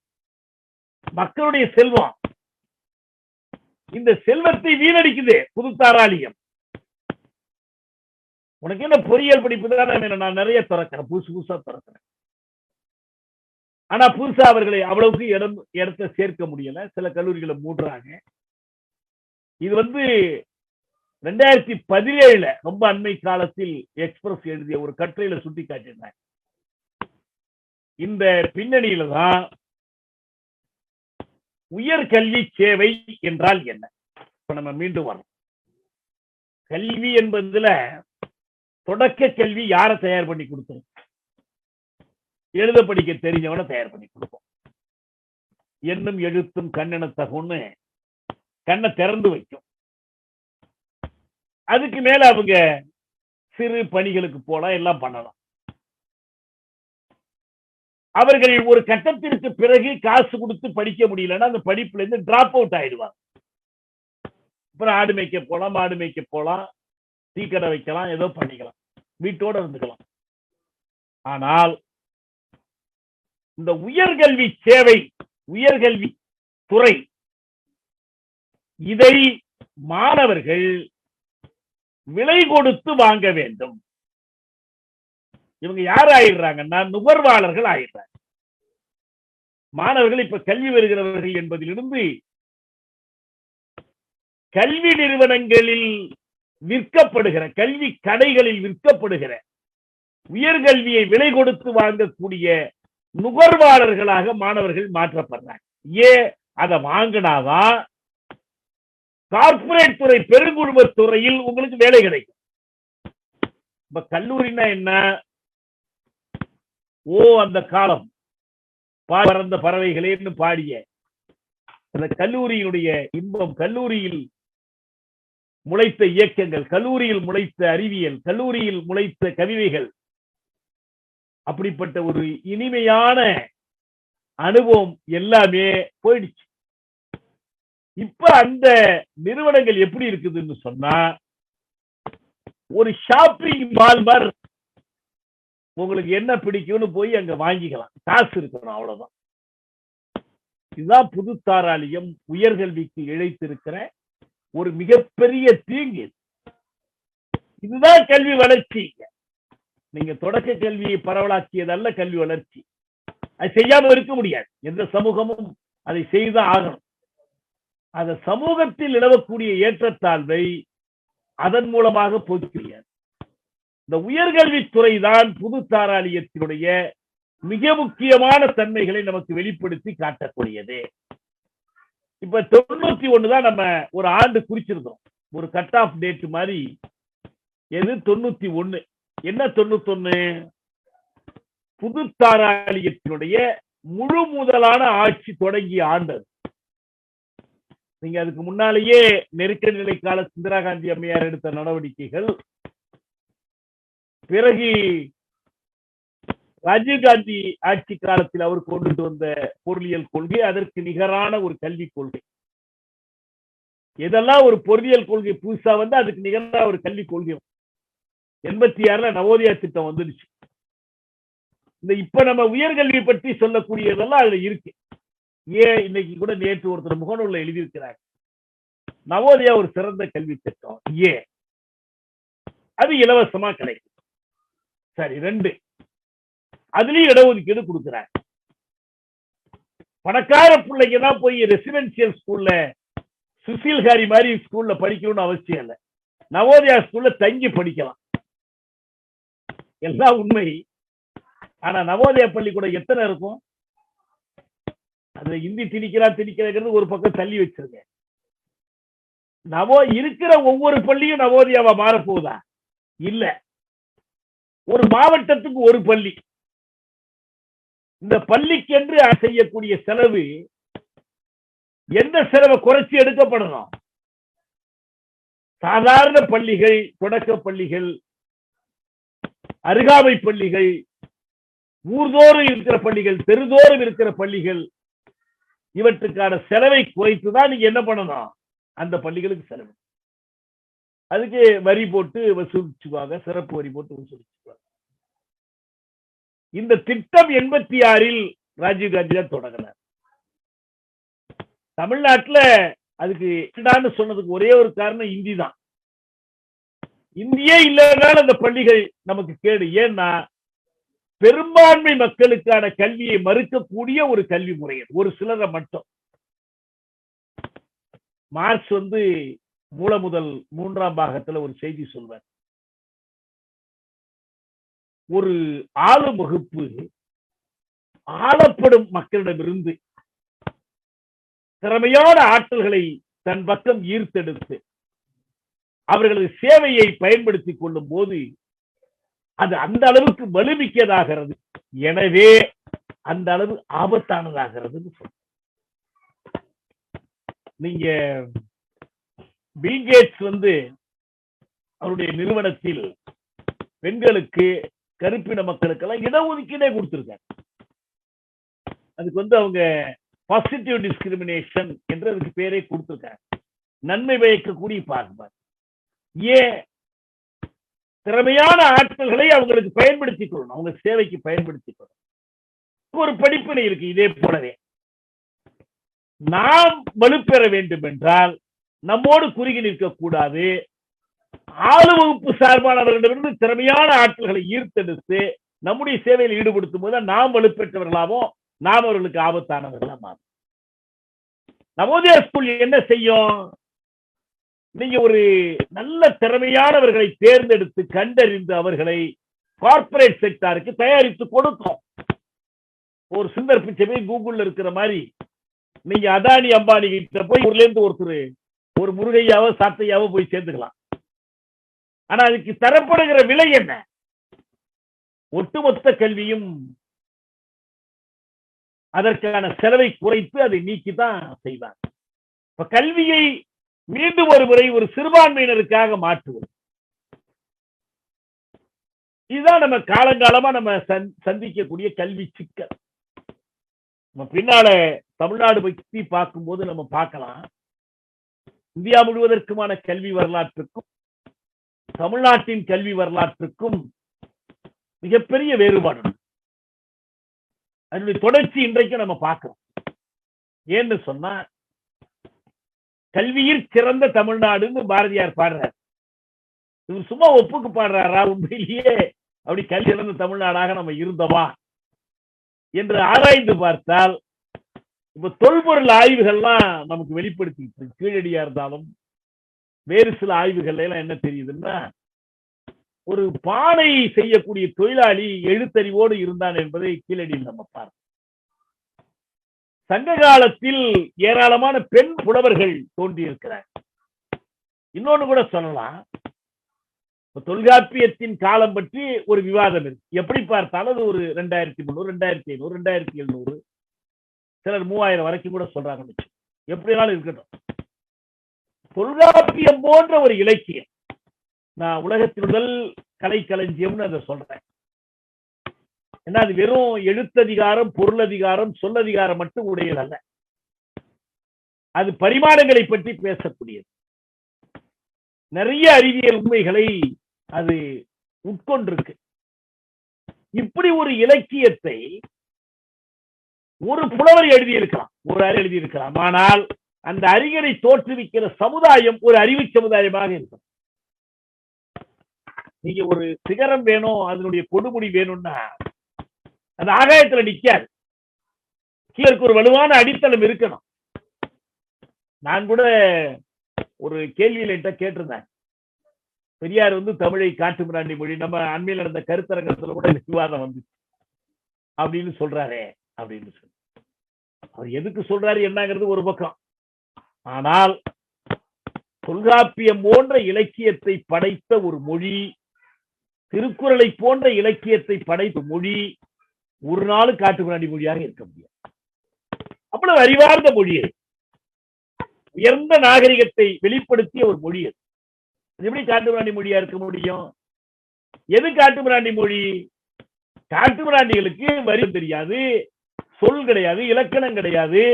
மக்களுடைய செல்வம். இந்த செல்வத்தை வீணடிக்குது புது தாராளியம். உனக்கு என்ன பொறியியல் படிப்பு தான், நான் நிறைய திறக்கிறேன், புதுசா திறக்கிறேன். ஆனா புதுசா அவர்களை அவ்வளவுக்கு இடத்தை சேர்க்க முடியல. சில கல்லூரிகளை மூடுறாங்க. இது 2017 ரொம்ப அண்மை காலத்தில் எக்ஸ்பிரஸ் எழுதிய ஒரு கட்டுரையில சுட்டி காட்டினாங்க. இந்த பின்னணியில தான் உயர்கல்வி சேவை என்றால் என்ன? இப்ப நம்ம மீண்டும் வரோம். கல்வி என்பதுல தொடக்க கல்வி யாரை தயார் பண்ணி கொடுத்தோம்? எழுத படிக்க தெரிஞ்சவனை தயார் பண்ணி கொடுப்போம். எண்ணும் எழுத்தும் கண்ணென தகுன்னு கண்ணை திறந்து வைக்கும். அதுக்கு மேல அவங்க சிறு பணிகளுக்கு போலாம், எல்லாம் பண்ணலாம். அவர்கள் ஒரு கட்டத்திற்கு பிறகு காசு கொடுத்து படிக்க முடியலன்னா அந்த படிப்புல இருந்து டிராப் அவுட் ஆயிடுவாங்க. அப்புறம் ஆடு மேய்க்க போலாம், மாடு மேய்க்க போலாம், டீக்கடை வைக்கலாம், ஏதோ பண்ணிக்கலாம், வீட்டோட இருந்துக்கலாம். ஆனால் இந்த உயர்கல்வி சேவை, உயர்கல்வி துறை, இதை மாணவர்கள் விலை கொடுத்து வாங்க வேண்டும். இவங்க யார் ஆயிடுறாங்கன்னா நுகர்வாளர்கள் ஆயிடுறாங்க. மாணவர்கள் இப்ப கல்வி பெறுகிறவர்கள் என்பதிலிருந்து கல்வி நிறுவனங்களில் விற்கப்படுகிற, கல்வி கடைகளில் விற்கப்படுகிற உயர்கல்வியை விலை கொடுத்து வாங்கக்கூடிய நுகர்வாளர்களாக மாணவர்கள் மாற்றப்படுறாங்க. ஏன்? அதை வாங்கினாதான் கார்ப்பரேட் துறை, பெருங்குழும துறையில் உங்களுக்கு வேலை கிடைக்கும். இப்ப கல்லூரினா என்ன? ஓ அந்த காலம் பறந்த பறவைகளேன்னு பாடிய அந்த கல்லூரியினுடைய இன்பம், கல்லூரியில் முளைத்த இயக்கங்கள், கல்லூரியில் முளைத்த அறிவியல், கல்லூரியில் முளைத்த கவிதைகள், அப்படிப்பட்ட ஒரு இனிமையான அனுபவம் எல்லாமே போயிடுச்சு. இப்ப அந்த நிறுவனங்கள் எப்படி இருக்குதுன்னு சொன்னா, ஒரு ஷாப்பிங் மால் மாதிரி உங்களுக்கு என்ன பிடிக்கும்னு போய் அங்க வாங்கிக்கலாம், காசு இருக்கணும், அவ்வளவுதான். இதுதான் புதுத்தாராளியம் உயர்கல்விக்கு இழைத்திருக்கிற ஒரு மிகப்பெரிய தீங்கு. இதுதான் கல்வி வளர்ச்சி. நீங்க தொடக்க கல்வியை பரவலாக்கியதல்ல கல்வி வளர்ச்சி. அது செய்யாம இருக்க முடியாது. எந்த சமூகமும் அதை செய்துதான் ஆகணும். அந்த சமூகத்தில் நிலவக்கூடிய ஏற்றத்தாழ்வை அதன் மூலமாக போக்குகிறார். இந்த உயர்கல்வித்துறை தான் புதுத்தாராளியத்தினுடைய மிக முக்கியமான தன்மைகளை நமக்கு வெளிப்படுத்தி காட்டக்கூடியது. இப்ப 91 தான் நம்ம ஒரு ஆண்டு குறிச்சிருக்கோம், ஒரு கட் ஆஃப் டேட் மாதிரி. எது 91? என்ன 91? புதுத்தாராளியத்தினுடைய முழு முதலான ஆட்சி தொடங்கிய ஆண்டு. நீங்க அதுக்கு முன்னாலேயே நெருக்கடி நிலை கால இந்திரா காந்தி அம்மையார் எடுத்த நடவடிக்கைகள், பிறகு ராஜீவ்காந்தி ஆட்சி காலத்தில் அவர் கொண்டு வந்த பொருளியல் கொள்கை, அதற்கு நிகரான ஒரு கல்விக் கொள்கை. இதெல்லாம் ஒரு பொருளியல் கொள்கை புதுசா வந்து அதுக்கு நிகரான ஒரு கல்விக் கொள்கை. 86 நவோதயா திட்டம் வந்துடுச்சு. இந்த இப்ப நம்ம உயர்கல்வி பற்றி சொல்லக்கூடியதெல்லாம் அதுல இருக்கு. ஏன் இன்னைக்கு கூட நேற்று ஒருத்தர் முகநூல்ல எழுதியிருக்கிறாங்க, நவோதயா ஒரு சிறந்த கல்வி திட்டம். ஏன்? அது இலவசமா கிடைக்கும். சரி, 2 அதுலயும் இடஒதுக்கீடு கொடுக்கிறாங்க. பணக்கார பிள்ளைங்க தான் போய் ரெசிடென்சியல் ஸ்கூல்ல சுசீல்காரி மாதிரி ஸ்கூல்ல படிக்கணும்னு அவசியம் இல்லை. நவோதயா ஸ்கூல்ல தங்கி படிக்கலாம். எல்லாம் உண்மை. ஆனா நவோதயா பள்ளிக்கூடம் எத்தனை இருக்கும்? அது இந்தி திணிக்கிறது ஒரு பக்கம் தள்ளி வச்சிருங்க. இருக்கிற ஒவ்வொரு பள்ளியும் நவோதயாவா மாறப்போகுதா? இல்ல. ஒரு மாவட்டத்துக்கு ஒரு பள்ளி. இந்த பள்ளிக்கென்று செய்யக்கூடிய செலவு, எந்த செலவை குறைச்சி எடுக்கப்படணும்? சாதாரண பள்ளிகள், தொடக்க பள்ளிகள், அருகாமை பள்ளிகள், ஊர்தோறும் இருக்கிற பள்ளிகள், தெருதோறும் இருக்கிற பள்ளிகள், இவற்றுக்கான செலவை குறைத்துதான் நீங்க என்ன பண்ணணும்? அந்த பள்ளிகளுக்கு செலவு. அதுக்கு வரி போட்டு வசூலிச்சுவாங்க, சிறப்பு வரி போட்டு வசூலிச்சுவாங்க. இந்த திட்டம் 86 ராஜீவ்காந்தி தான் தொடங்கினார். தமிழ்நாட்டுல அதுக்கு என்னடான்னு சொன்னதுக்கு ஒரே ஒரு காரணம் இந்தி தான். இந்தியே இல்லைனால அந்த பள்ளிகள் நமக்கு கேடு. ஏன்னா பெரும்பான்மை மக்களுக்கான கல்வியை மறுக்கக்கூடிய ஒரு கல்வி முறை, ஒரு சிலரை மட்டும். மார்க்ஸ் வந்து மூலமுதல் 3ஆம் பாகத்துல ஒரு செய்தி சொல்வார். ஒரு ஆளும் வகுப்பு ஆளப்படும் மக்களிடமிருந்து திறமையான ஆற்றல்களை தன் பக்கம் ஈர்த்தெடுத்து அவர்களது சேவையை பயன்படுத்திக் கொள்ளும் போது அது அந்த அளவுக்கு வலுமிக்கதாகிறது. எனவே அந்த அளவு ஆபத்தானதாகிறது. நீங்க பில் கேட்ஸ் அவருடைய நிறுவனத்தில் பெண்களுக்கு, கருப்பின மக்களுக்கெல்லாம் இடஒதுக்கீடே கொடுத்திருக்காங்க. அதுக்கு அவங்க பாசிட்டிவ் டிஸ்கிரிமினேஷன் என்று அதுக்கு பேரே கொடுத்திருக்காங்க. நன்மை பயக்கக்கூடிய பார்ப்பார். ஏன்? திறமையான ஆட்களை அவங்களுக்கு பயன்படுத்திக் கொள்ளணும், அவங்க சேவைக்கு பயன்படுத்திக் கொள்ளணும். ஒரு படிப்பினை இருக்கு. இதே போலவே நாம் வலுப்பெற வேண்டும் என்றால் நம்மோடு குறுகி நிற்கக்கூடாது. ஆளுவகுப்பு சார்பானவர்களிடமிருந்து திறமையான ஆட்களை ஈர்த்தெடுத்து நம்முடைய சேவையில் ஈடுபடுத்தும் போது நாம் வலுப்பெற்றவர்களாகவும் நாம் அவர்களுக்கு ஆபத்தானவர்களா மாறும். நவோதயா ஸ்கூல் என்ன செய்யும்? நீங்க ஒரு நல்ல திறமையானவர்களை தேர்ந்தெடுத்து கண்டறிந்து அவர்களை கார்பரேட் செக்டாருக்கு தயாரித்து கொடுக்கும். ஒரு சுந்தர் பிச்சை போய் கூகுள்ல இருக்கிற மாதிரி நீங்க அதானி அம்பானி கிட்ட போய் ஊர்ல இருந்து ஒருத்தர் ஒரு முருகையாவோ சாத்தையாவோ போய் சேர்ந்துக்கலாம். ஆனா அதுக்கு தரப்படுகிற விலை என்ன? ஒட்டுமொத்த கல்வியும் அதற்கான செலவை குறைத்து அதை நீக்கிதான் செய்வாங்க. இப்ப கல்வியை மீண்டும் ஒரு முறை ஒரு சிறுபான்மையினருக்காக மாற்றுவது, இதுதான் நம்ம காலங்காலமா நம்ம சந்திக்கக்கூடிய கல்வி சிக்கல். நம்ம பின்னால தமிழ்நாடு பற்றி பார்க்கும்போது நம்ம பார்க்கலாம், இந்தியா முழுவதற்குமான கல்வி வரலாற்றுக்கும் தமிழ்நாட்டின் கல்வி வரலாற்றுக்கும் மிகப்பெரிய வேறுபாடு. அதனுடைய தொடர்ச்சி இன்றைக்கு நம்ம பார்க்கிறோம். ஏன்னு சொன்னா, கல்வியில் சிறந்த தமிழ்நாடுன்னு பாரதியார் பாடுறார். இவர் சும்மா ஒப்புக்கு பாடுறாரா? உண்மையிலேயே அப்படி கல்வி சிறந்த தமிழ்நாடாக நம்ம இருந்தோமா என்று ஆராய்ந்து பார்த்தால், இப்ப தொல்பொருள் ஆய்வுகள்லாம் நமக்கு வெளிப்படுத்தி, கீழடியா இருந்தாலும் வேறு சில ஆய்வுகள் எல்லாம் என்ன தெரியுதுன்னா, ஒரு பானை செய்யக்கூடிய தொழிலாளி எழுத்தறிவோடு இருந்தான் என்பதை கீழடியில் நம்ம பார்த்தோம். சங்க காலத்தில் ஏராளமான பெண் புலவர்கள் தோன்றியிருக்கிறார். இன்னொன்னு கூட சொல்லலாம், தொல்காப்பியத்தின் காலம் பற்றி ஒரு விவாதம் இருக்கு. எப்படி பார்த்தாலும் அது ஒரு 2300, 2500, 2700, சிலர் 3000 வரைக்கும் கூட சொல்றாங்க. எப்படினாலும் இருக்கட்டும், தொல்காப்பியம் போன்ற ஒரு இலக்கியம், நான் உலகத்தின் முதல் கலைக்களஞ்சியம்னு அதை சொல்றேன். ஏன்னா அது வெறும் எழுத்ததிகாரம், பொருளதிகாரம், சொல்லதிகாரம் மட்டும் உடையதல்ல. அது பரிமாணங்களை பற்றி பேசக்கூடியது. நிறைய அறிவியல் உண்மைகளை அது உட்கொண்டிருக்கு. இப்படி ஒரு இலக்கியத்தை ஒரு புலவர் எழுதியிருக்கலாம், ஒரு அறிஞர் எழுதியிருக்கலாம். ஆனால் அந்த அறிஞரை தோற்றுவிக்கிற சமுதாயம் ஒரு அறிவு சமுதாயமாக இருக்கும். நீங்க ஒரு சிகரம் வேணும், அதனுடைய கொடுமுடி வேணும்னா அது ஆகாயத்துல நிக்காது. கீழே ஒரு வலுவான அடித்தளம் இருக்கணும். நான் கூட ஒரு கேள்வியில கேட்டிருந்தேன், பெரியார் தமிழை காட்டுமிராண்டி மொழி, நம்ம அண்மையில் நடந்த கருத்தரங்கத்துல கூட விவாதம் வந்துச்சு அப்படின்னு சொல்றாரே அப்படின்னு சொல்லி. அவர் எதுக்கு சொல்றாரு என்னங்கிறது ஒரு பக்கம். ஆனால் தொல்காப்பியம் போன்ற இலக்கியத்தை படைத்த ஒரு மொழி, திருக்குறளை போன்ற இலக்கியத்தை படைத்த மொழி ஒரு நாள் காட்டுமிராண்டி மொழியாக இருக்க முடியாது. அவ்வளவு அறிவார்ந்த மொழி, உயர்ந்த நாகரிகத்தை வெளிப்படுத்திய ஒரு மொழி. அது எப்படி காட்டுமிராண்டி மொழியா இருக்க முடியும்? எது காட்டுமிராண்டி மொழி? காட்டுமிராண்டிகளுக்கு வரி தெரியாது, சொல் கிடையாது, இலக்கணம் கிடையாது.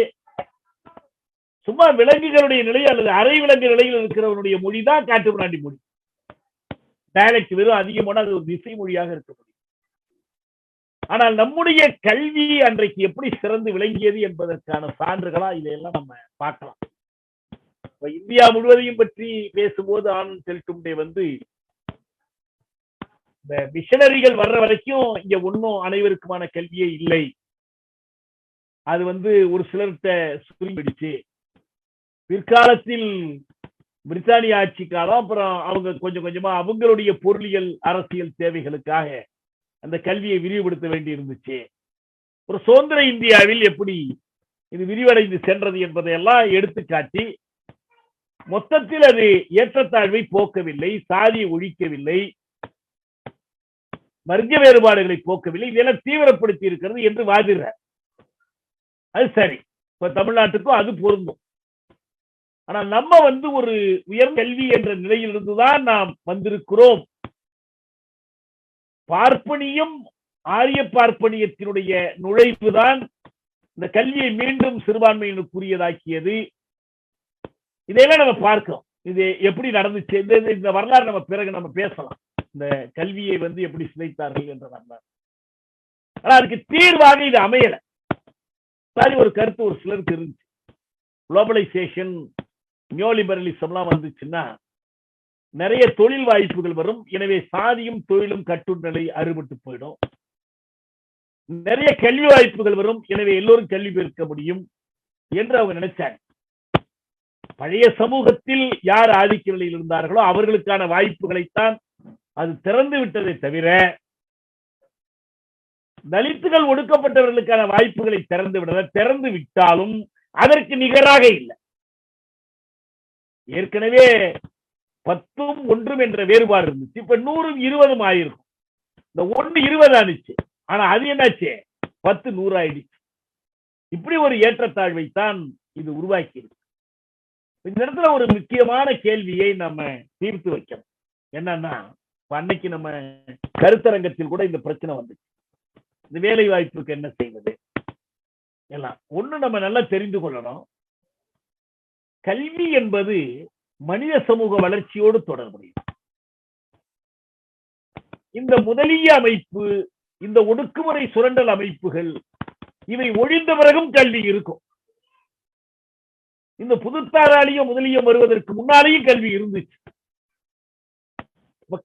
சும்மா விலங்குகளுடைய நிலை அல்லது அரை விலங்கு நிலையில் இருக்கிறவனுடைய மொழிதான் காட்டுமிராண்டி மொழி. டைலக்ட் வெறும் அதிகமான அது ஒரு திசை மொழியாக இருக்க முடியும். ஆனால் நம்முடைய கல்வி அன்றைக்கு எப்படி சிறந்து விளங்கியது என்பதற்கான சான்றுகளா இதையெல்லாம் நம்ம பார்க்கலாம். இந்தியா முழுவதையும் பற்றி பேசும்போது ஆனந்த் செல்டும்டே இந்த மிஷனரிகள் வர்ற வரைக்கும் இங்க ஒன்னும் அனைவருக்குமான கல்வியே இல்லை. அது ஒரு சிலர்கிட்ட சுருங்கிடுச்சு. பிற்காலத்தில் பிரித்தானிய ஆட்சி காலம், அப்புறம் அவங்க கொஞ்சம் கொஞ்சமா அவங்களுடைய பொருளியல் அரசியல் தேவைகளுக்காக அந்த கல்வியை விரிவுபடுத்த வேண்டி இருந்துச்சு. ஒரு சுதந்திர இந்தியாவில் எப்படி இது விரிவடைந்து சென்றது என்பதையெல்லாம் எடுத்துக்காட்டி மொத்தத்தில் அது ஏற்றத்தாழ்வை போக்கவில்லை, சாதியை ஒழிக்கவில்லை, வர்க்க வேறுபாடுகளை போக்கவில்லை, இதெல்லாம் தீவிரப்படுத்தி இருக்கிறது என்று வாதிடுறார். அது சரி, இப்ப தமிழ்நாட்டுக்கும் அது பொருந்தும். ஆனா நம்ம ஒரு உயர் கல்வி என்ற நிலையிலிருந்துதான் நாம் வந்திருக்கிறோம். பார்ப்பனியும் ஆரிய பார்ப்பனியத்தினுடைய நுழைவுதான் இந்த கல்வியை மீண்டும் சிறுபான்மையினருக்குரியதாக்கியது. இதையெல்லாம் நம்ம பார்க்கிறோம். இது எப்படி நடந்துச்சு, இந்த வரலாறு நம்ம பிறகு நம்ம பேசலாம். இந்த கல்வியை எப்படி சிதைத்தார்கள் என்ற வரலாறு. ஆனா அதுக்கு தீர்வாக இது அமையல. ஒரு கருத்து ஒரு சிலருக்கு இருந்துச்சு, குளோபலைசேஷன் நியோலிபரலிசம் எல்லாம் வந்துச்சுன்னா நிறைய தொழில் வாய்ப்புகள் வரும், எனவே சாதியும் தொழிலும் கட்டுநிலை அறுபட்டு போயிடும். நிறைய கல்வி வாய்ப்புகள் வரும், எனவே எல்லோரும் கல்வி பெருக்க முடியும் என்று அவங்க நினைச்சாங்க. பழைய சமூகத்தில் யார் ஆதிக்க நிலையில் இருந்தார்களோ அவர்களுக்கான வாய்ப்புகளைத்தான் அது திறந்து விட்டதை தவிர தலித்துகள் ஒடுக்கப்பட்டவர்களுக்கான வாய்ப்புகளை திறந்து விட்டாலும் அதற்கு நிகராக இல்லை. ஏற்கனவே 10ம் 1 என்ற வேறுபாடு இருந்துச்சு, இப்ப 100ம் 20 ஆயிருக்கும். இந்த 1 20 ஆனிச்சு, ஆனா அது என்னாச்சு, 10 100 ஆயிடுச்சு. இப்படி ஒரு ஏற்றத்தாழ்வை தான் இது உருவாக்கி இருக்கு. இந்த இடத்துல ஒரு முக்கியமான கேள்வியை நம்ம தீர்த்து வைக்கணும். என்னன்னா, அன்னைக்கு நம்ம கருத்தரங்கத்தில் கூட இந்த பிரச்சனை வந்துச்சு, இந்த வேலை வாய்ப்புக்கு என்ன செய்வது எல்லாம். ஒண்ணு நம்ம நல்லா தெரிந்து கொள்ளணும், கல்வி என்பது மனித சமூக வளர்ச்சியோடு தொடர்புடையது. இந்த முதலிய அமைப்பு, இந்த ஒடுக்குமுறை சுரண்டல் அமைப்புகள் இவை ஒழிந்த பிறகும் கல்வி இருக்கும். இந்த புதுத்தாராளியும் முதலியம் வருவதற்கு முன்னாலேயும் கல்வி இருந்துச்சு.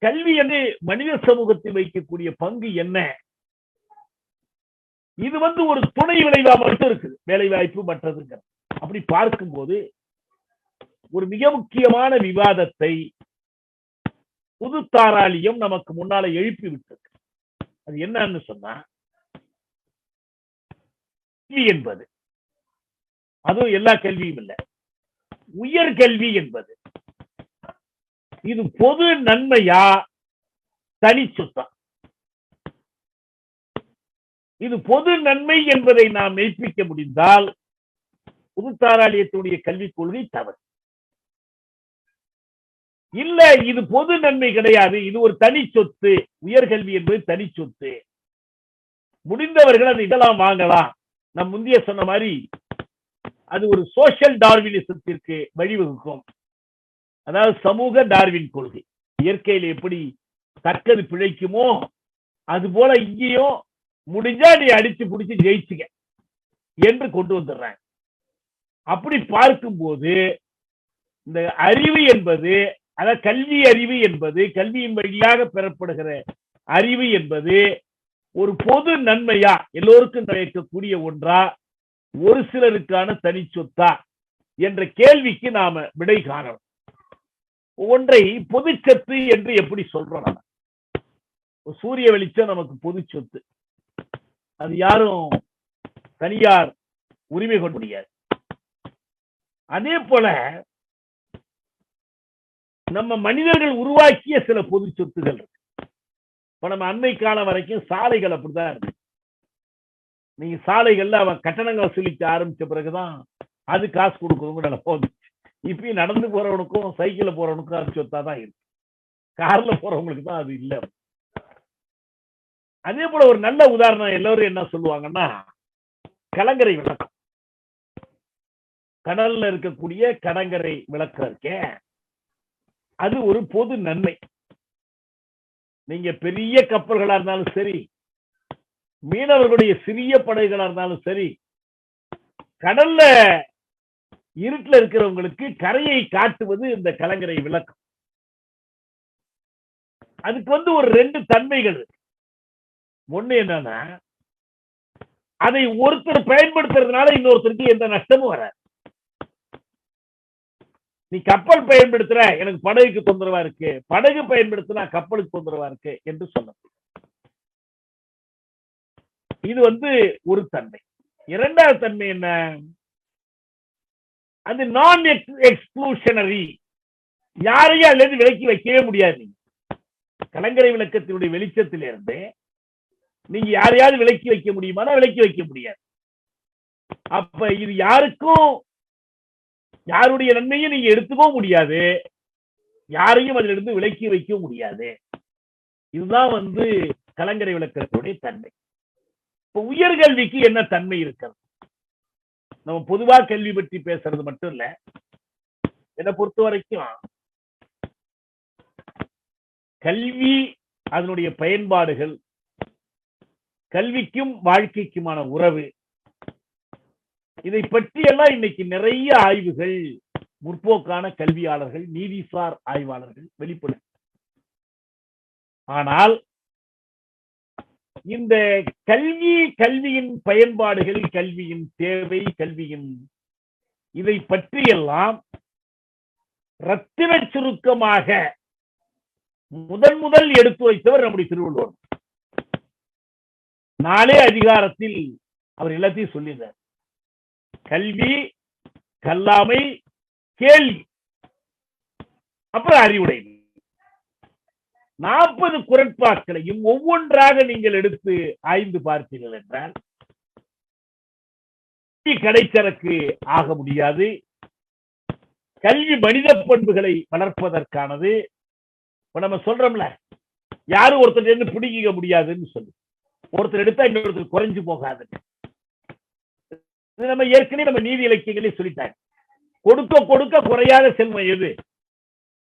கல்வி என்று மனித சமூகத்தில் வைக்கக்கூடிய பங்கு என்ன? இது ஒரு துணை விளைவா மட்டும் இருக்குது, வேலை வாய்ப்பு மற்றதுங்க. அப்படி பார்க்கும்போது ஒரு மிக முக்கியமான விவாதத்தை புதுத்தாராளியம் நமக்கு முன்னால எழுப்பி விட்டது. அது என்னன்னு சொன்னா, கல்வி என்பது, அதுவும் எல்லா கல்வியும் இல்லை, உயர் கல்வி என்பது இது பொது நன்மையா தனி சொத்தா? இது பொது நன்மை என்பதை நாம் மெய்ப்பிக்க முடிந்தால் புதுத்தாராளியத்துடைய கல்விக் கொள்கை தவறு. இல்ல, இது பொது நன்மை கிடையாது, இது ஒரு தனி சொத்து, உயர்கல்வி என்பது தனி சொத்து, முடிந்தவர்கள் அதை இதெல்லாம் வாங்கலாம். நம் முந்தைய சொன்ன மாதிரி அது ஒரு சோசியல் டார்வினிசத்திற்கு வழிவகுக்கும். அதாவது சமூக டார்வின் கொள்கை, இயற்கையில் எப்படி தக்கது பிழைக்குமோ அது போல இங்கேயும் முடிஞ்சா நீ அடிச்சு பிடிச்சு ஜெயிச்சுக்க என்று கொண்டு வந்துடுறாங்க. அப்படி பார்க்கும்போது இந்த அறிவு என்பது, அதாவது கல்வி அறிவு என்பது, கல்வியின் வழியாக பெறப்படுகிற அறிவு என்பது ஒரு பொது நன்மையா, எல்லோருக்கும் கிடைக்கக்கூடிய ஒன்றா, ஒரு சிலருக்கான தனி சொத்தா என்ற கேள்விக்கு நாம விடை காணணும். ஒன்றை பொதுச்சத்து என்று எப்படி சொல்றோம்? சூரிய வெளிச்சம் நமக்கு பொது சொத்து, அது யாரும் தனியார் உரிமை கொள்ள முடியாது. அதே போல நம்ம மனிதர்கள் உருவாக்கிய சில பொது சொத்துகள் இருக்கு. இப்ப நம்ம அண்மை காலம் வரைக்கும் சாலைகள் அப்படிதான் இருக்கு. நீங்க சாலைகள்ல அவன் கட்டணங்கள் வசூலிக்க ஆரம்பிச்ச பிறகுதான் அது காசு கொடுக்கணும் போகுது. இப்பயும் நடந்து போறவனுக்கும் சைக்கிள்ல போறவனுக்கும் அது சொத்தா தான் இருக்கு, கார்ல போறவங்களுக்கு தான் அது இல்லை. அதே போல ஒரு நல்ல உதாரணம் எல்லாரும் என்ன சொல்லுவாங்கன்னா, கலங்கரை விளக்கம். கடல்ல இருக்கக்கூடிய கடற்கரை விளக்கம் இருக்கே, அது ஒரு பொது நன்மை. நீங்க பெரிய கப்பல்களா இருந்தாலும் சரி, மீனவர்களுடைய சிறிய படகுகளா இருந்தாலும் சரி, கடல்ல இருட்டுல இருக்கிறவங்களுக்கு கரையை காட்டுவது இந்த கலங்கரை விளக்கம். அதுக்கு ஒரு 2 தன்மைகள் இருக்கு. ஒண்ணு என்னன்னா, அதை ஒருத்தர் பயன்படுத்துறதுனால இன்னொருத்தருக்கு எந்த நஷ்டமும் வராது. நீ கப்பல் பயன்படுத்துற, எனக்கு படகுக்கு தொந்தரவா இருக்கு, படகு பயன்படுத்தினா கப்பலுக்கு தொந்தரவா இருக்கு என்று சொல்ல. இது ஒரு தன்மை. இரண்டாவது தன்மை என்ன? அது நான் எக்ஸ்க்ளூஷனரி. யாரையும் அதுல இருந்து விலக்கி வைக்கவே முடியாது. கலங்கரை விளக்கத்தினுடைய வெளிச்சத்திலிருந்து நீங்க யாரையாவது விலக்கி வைக்க முடியுமானா விலக்கி வைக்க முடியாது. அப்ப இது யாருக்கும் யாருடைய நன்மையும் நீங்க எடுத்துக்கவும் முடியாது, யாரையும் அதுல இருந்து விலக்கி வைக்க முடியாது. இதுதான் கலங்கரை விளக்கத்துடைய தன்மை. இப்ப உயர்கல்விக்கு என்ன தன்மை இருக்கிறது? நம்ம பொதுவா கல்வி பற்றி பேசுறது மட்டும் இல்ல, என்னை பொறுத்த வரைக்கும் கல்வி, அதனுடைய பயன்பாடுகள், கல்விக்கும் வாழ்க்கைக்குமான உறவு, இதை பற்றியெல்லாம் இன்னைக்கு நிறைய ஆய்வுகள் முற்போக்கான கல்வியாளர்கள், நீதிசார் ஆய்வாளர்கள் வெளிப்படும். ஆனால் இந்த கல்வியின் பயன்பாடுகள், கல்வியின் தேவை, கல்வியின் இதை பற்றியெல்லாம் ரத்தின சுருக்கமாக முதல் எடுத்துரைத்தவர் நம்முடைய திருவள்ளுவர். 4 அதிகாரத்தில் அவர் எல்லாத்தையும் சொல்லியிருந்தார். கல்வி, கல்லாமை, கேள்வி, அப்புறம் அறிவுடை. 40 குறட்பாக்களையும் ஒவ்வொன்றாக நீங்கள் எடுத்து ஆய்ந்து பார்த்தீர்கள் என்றால் கடைச்சரக்கு ஆக முடியாது. கல்வி மனித பண்புகளை வளர்ப்பதற்கானது. இப்ப நம்ம சொல்றோம்ல, யாரும் ஒருத்தர் இருந்து பிடிக்க முடியாதுன்னு சொல்லி, ஒருத்தர் எடுத்தா இன்னொருத்தர் குறைஞ்சு போகாது. நம்ம ஏற்கனவே நம்ம நீதி இலக்கியங்களே சொல்லிட்டாங்க. கொடுக்க குறையாத செல்வம் எது?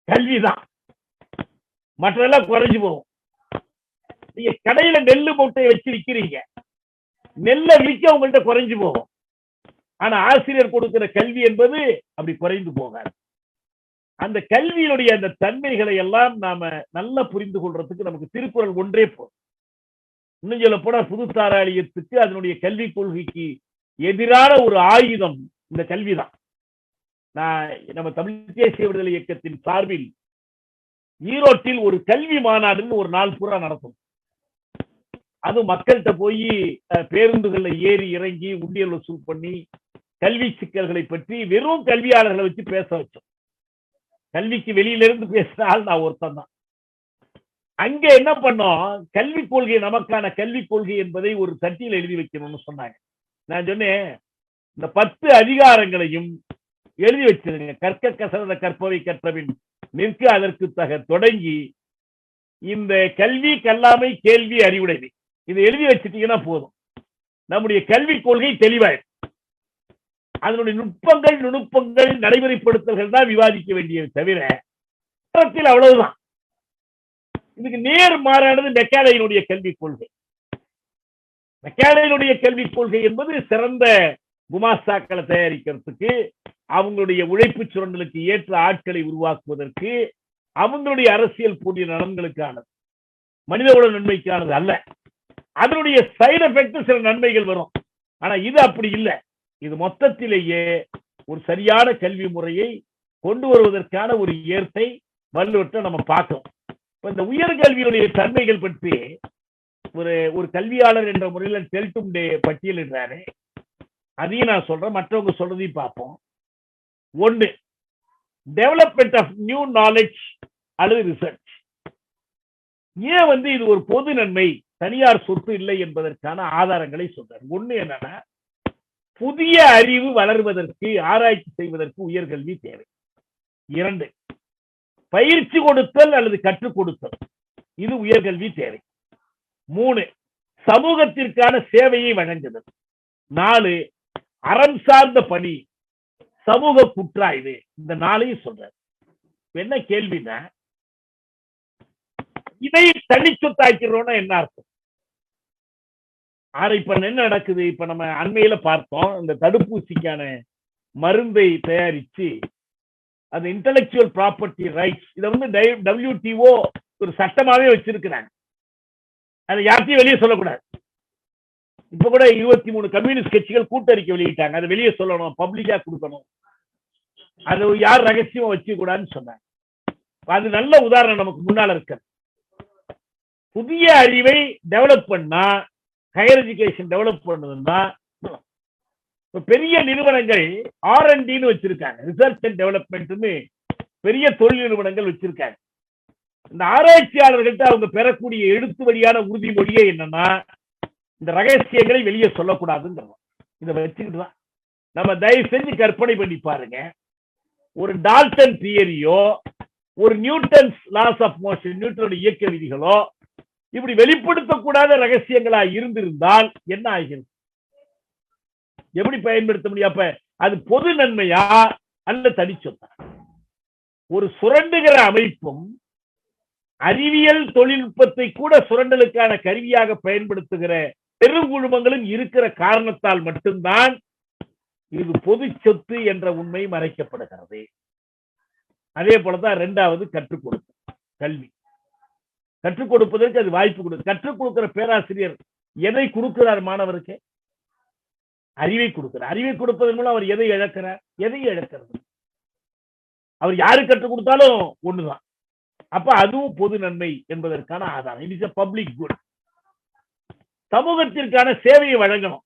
கல்விதான். மற்றெல்லாம் குறைஞ்சு போகும். நீங்க கடையில நெல்லு மூட்டையை வச்சு விற்கிறீங்க, நெல்லை விற்க உங்கள்கிட்ட குறைஞ்சு போகும். ஆனா ஆசிரியர் கொடுக்கிற கல்வி என்பது அப்படி குறைந்து போகாது. அந்த கல்வியினுடைய அந்த தன்மைகளை எல்லாம் நாம நல்லா புரிந்து கொள்றதுக்கு நமக்கு திருக்குறள் ஒன்றே போதும். இன்னும் சொல்ல போனா புதுத்தாராளியத்துக்கு, அதனுடைய கல்வி கொள்கைக்கு எதிரான ஒரு ஆயுதம் இந்த கல்விதான். நான் நம்ம தமிழ் தேசிய விடுதலை இயக்கத்தின் சார்பில் ஈரோட்டில் ஒரு கல்வி மாநாடுன்னு ஒரு நாள் பூரா நடத்தும். அது மக்கள்கிட்ட போய் பேருந்துகள்ல ஏறி இறங்கி உண்டியல் வசூல் பண்ணி கல்வி சிக்கல்களை பற்றி வெறும் கல்வியாளர்களை வச்சு பேச வச்சோம். கல்விக்கு வெளியிலிருந்து பேசினால் நான் ஒருத்தன் தான். அங்க என்ன பண்ணோம், கல்வி கொள்கை, நமக்கான கல்வி கொள்கை என்பதை ஒரு தட்டியில் எழுதி வைக்கணும்னு சொன்னாங்க. நான் சொன்னேன், இந்த 10 அதிகாரங்களையும் எழுதி வச்சிருங்க. கற்க கசரத கற்பவை கற்றபின் நிற்க அதற்கு தக தொடங்கி இந்த கல்வி, கல்லாமை, கேள்வி, அறிவுடைமை இதை எழுதி வச்சிட்டீங்கன்னா போதும். நம்முடைய கல்வி கொள்கை தெளிவாயிடும். அதனுடைய நுணுப்பங்கள், நடைமுறைப்படுத்தல்கள் தான் விவாதிக்க வேண்டியது தவிர அவ்வளவுதான். இதுக்கு நேர் மாறானது மெக்காலேயினுடைய கல்விக் கொள்கை. மெக்காலேயினுடைய கல்விக் கொள்கை என்பது சிறந்த குமாஸ்தாக்களை தயாரிக்கிறதுக்கு, அவங்களுடைய உழைப்பு சுரண்டலுக்கு ஏற்ற ஆட்களை உருவாக்குவதற்கு, அவங்களுடைய அரசியல் போட்டிய நலன்களுக்கானது, மனிதகுல நன்மைக்கானது அல்ல. அதனுடைய சைடு எஃபெக்ட் சில நன்மைகள் வரும். ஆனா இது அப்படி இல்லை. இது மொத்தத்திலேயே ஒரு சரியான கல்வி முறையை கொண்டு வருவதற்கான ஒரு ஏற்றை வல்லுவற்றை நம்ம பார்க்கணும். இந்த உயர்கல்வியுடைய தன்மைகள் பற்றி ஒரு கல்வியாளர் என்ற முறையில் டெல்டும் டே பட்டியலிடுறாரு. அதையும் நான் சொல்றேன், மற்றவங்க சொல்றதையும் பார்ப்போம். 1, டெவலப்மெண்ட் ஆஃப் நியூ நாலேஜ் அல்லது ரிசர்ச். ஏன் இது ஒரு பொது நன்மை, தனியார் சொத்து இல்லை என்பதற்கான ஆதாரங்களை சொல்றார். 1 என்னன்னா, புதிய அறிவு வளர்வதற்கு, ஆராய்ச்சி செய்வதற்கு உயர்கல்வி தேவை. 2, பயிற்சி கொடுத்தல் அல்லது கற்றுக் கொடுத்தல், இது உயர்கல்வி தேவை. 3, சமூகத்திற்கான சேவையை வழங்குதல். 4, அறம் சார்ந்த பணி, சமூக குற்றாய்வு. இந்த 4ஐயும் சொல்றார். என்ன கேள்வினா, இதை தனி சொத்தாக்கிறோம்னா என்ன அர்த்தம்? இப்ப என்ன நடக்குது? இப்ப நம்ம அண்மையில பார்த்தோம், இந்த தடுப்பூசிக்கான மருந்தை தயாரிச்சு அது இன்டெலக்சுவல் ப்ராப்பர்ட்டி ரைட்ஸ், இதை WTO ஒரு சட்டமாவே வச்சிருக்கிறாங்க. அதை யார்த்தையும் வெளியே சொல்லக்கூடாது. இப்ப கூட 23 கம்யூனிஸ்ட் கட்சிகள் கூட்டறிக்கை வெளியிட்டாங்க. அதை வெளியே சொல்லணும், பப்ளிக்கா கொடுக்கணும், அது யார் ரகசியமா வச்சுக்க கூடாதுன்னு சொன்னாங்க. அது நல்ல உதாரணம் நமக்கு முன்னால இருக்கு. புதிய அறிவை டெவலப் பண்ணா ஹையர் எஜுகேஷன் டெவலப் பண்ணுதுன்னா பெரிய நிறுவனங்கள் R&Dன்னு வச்சிருக்காங்க, ரிசர்ச் அண்ட் டெவலப்மெண்ட்னு பெரிய தொழில் நிறுவனங்கள் வச்சிருக்காங்க. இந்த ஆராய்ச்சியாளர்கள்ட்ட அவங்க பெறக்கூடிய எழுத்து வழியான உறுதிமொழியே என்னன்னா, இந்த ரகசியங்களை வெளியே சொல்லக்கூடாதுங்கிறோம். இதை வச்சுக்கிட்டு தான் நம்ம தயவு செஞ்சு கற்பனை பண்ணி பாருங்க, ஒரு டால்டன் தியரியோ ஒரு நியூட்டன்ஸ் லாஸ் ஆஃப் மோஷன், நியூட்டனுடைய இயக்க விதிகளோ இப்படி வெளிப்படுத்தக்கூடாத ரகசியங்களா இருந்திருந்தால் என்ன ஆகிறது? எப்படி பயன்படுத்த முடியும்? அப்ப அது பொது நன்மையா அல்ல தனிச்சொத்தா? ஒரு சுரண்டுகிற அமைப்பும் அறிவியல் தொழில்நுட்பத்தை கூட சுரண்டலுக்கான கருவியாக பயன்படுத்துகிற பெருங்குழுமங்களும் இருக்கிற காரணத்தால் மட்டும்தான் இது பொது சொத்து என்ற உண்மை மறைக்கப்படுகிறது. அதே போலதான் இரண்டாவது கற்றுக் கொடுப்பு கல்வி. கற்றுக் கொடுப்பதற்கு அது வாய்ப்பு கொடுக்கும். கற்றுக் கொடுக்கிற பேராசிரியர் எதை கொடுக்கிறார் மாணவருக்கு? அறிவை கொடுக்கிறார். அறிவை கொடுப்பதன் மூலம் அவர் எதை இழக்கிறார்? எதை இழக்கிறது? அவர் யாரு கற்றுக் கொடுத்தாலும் ஒண்ணுதான். அப்ப அதுவும் பொது நன்மை என்பதற்கான ஆதாரம். It is a public good. சமூகத்திற்கான சேவையை வழங்கணும்.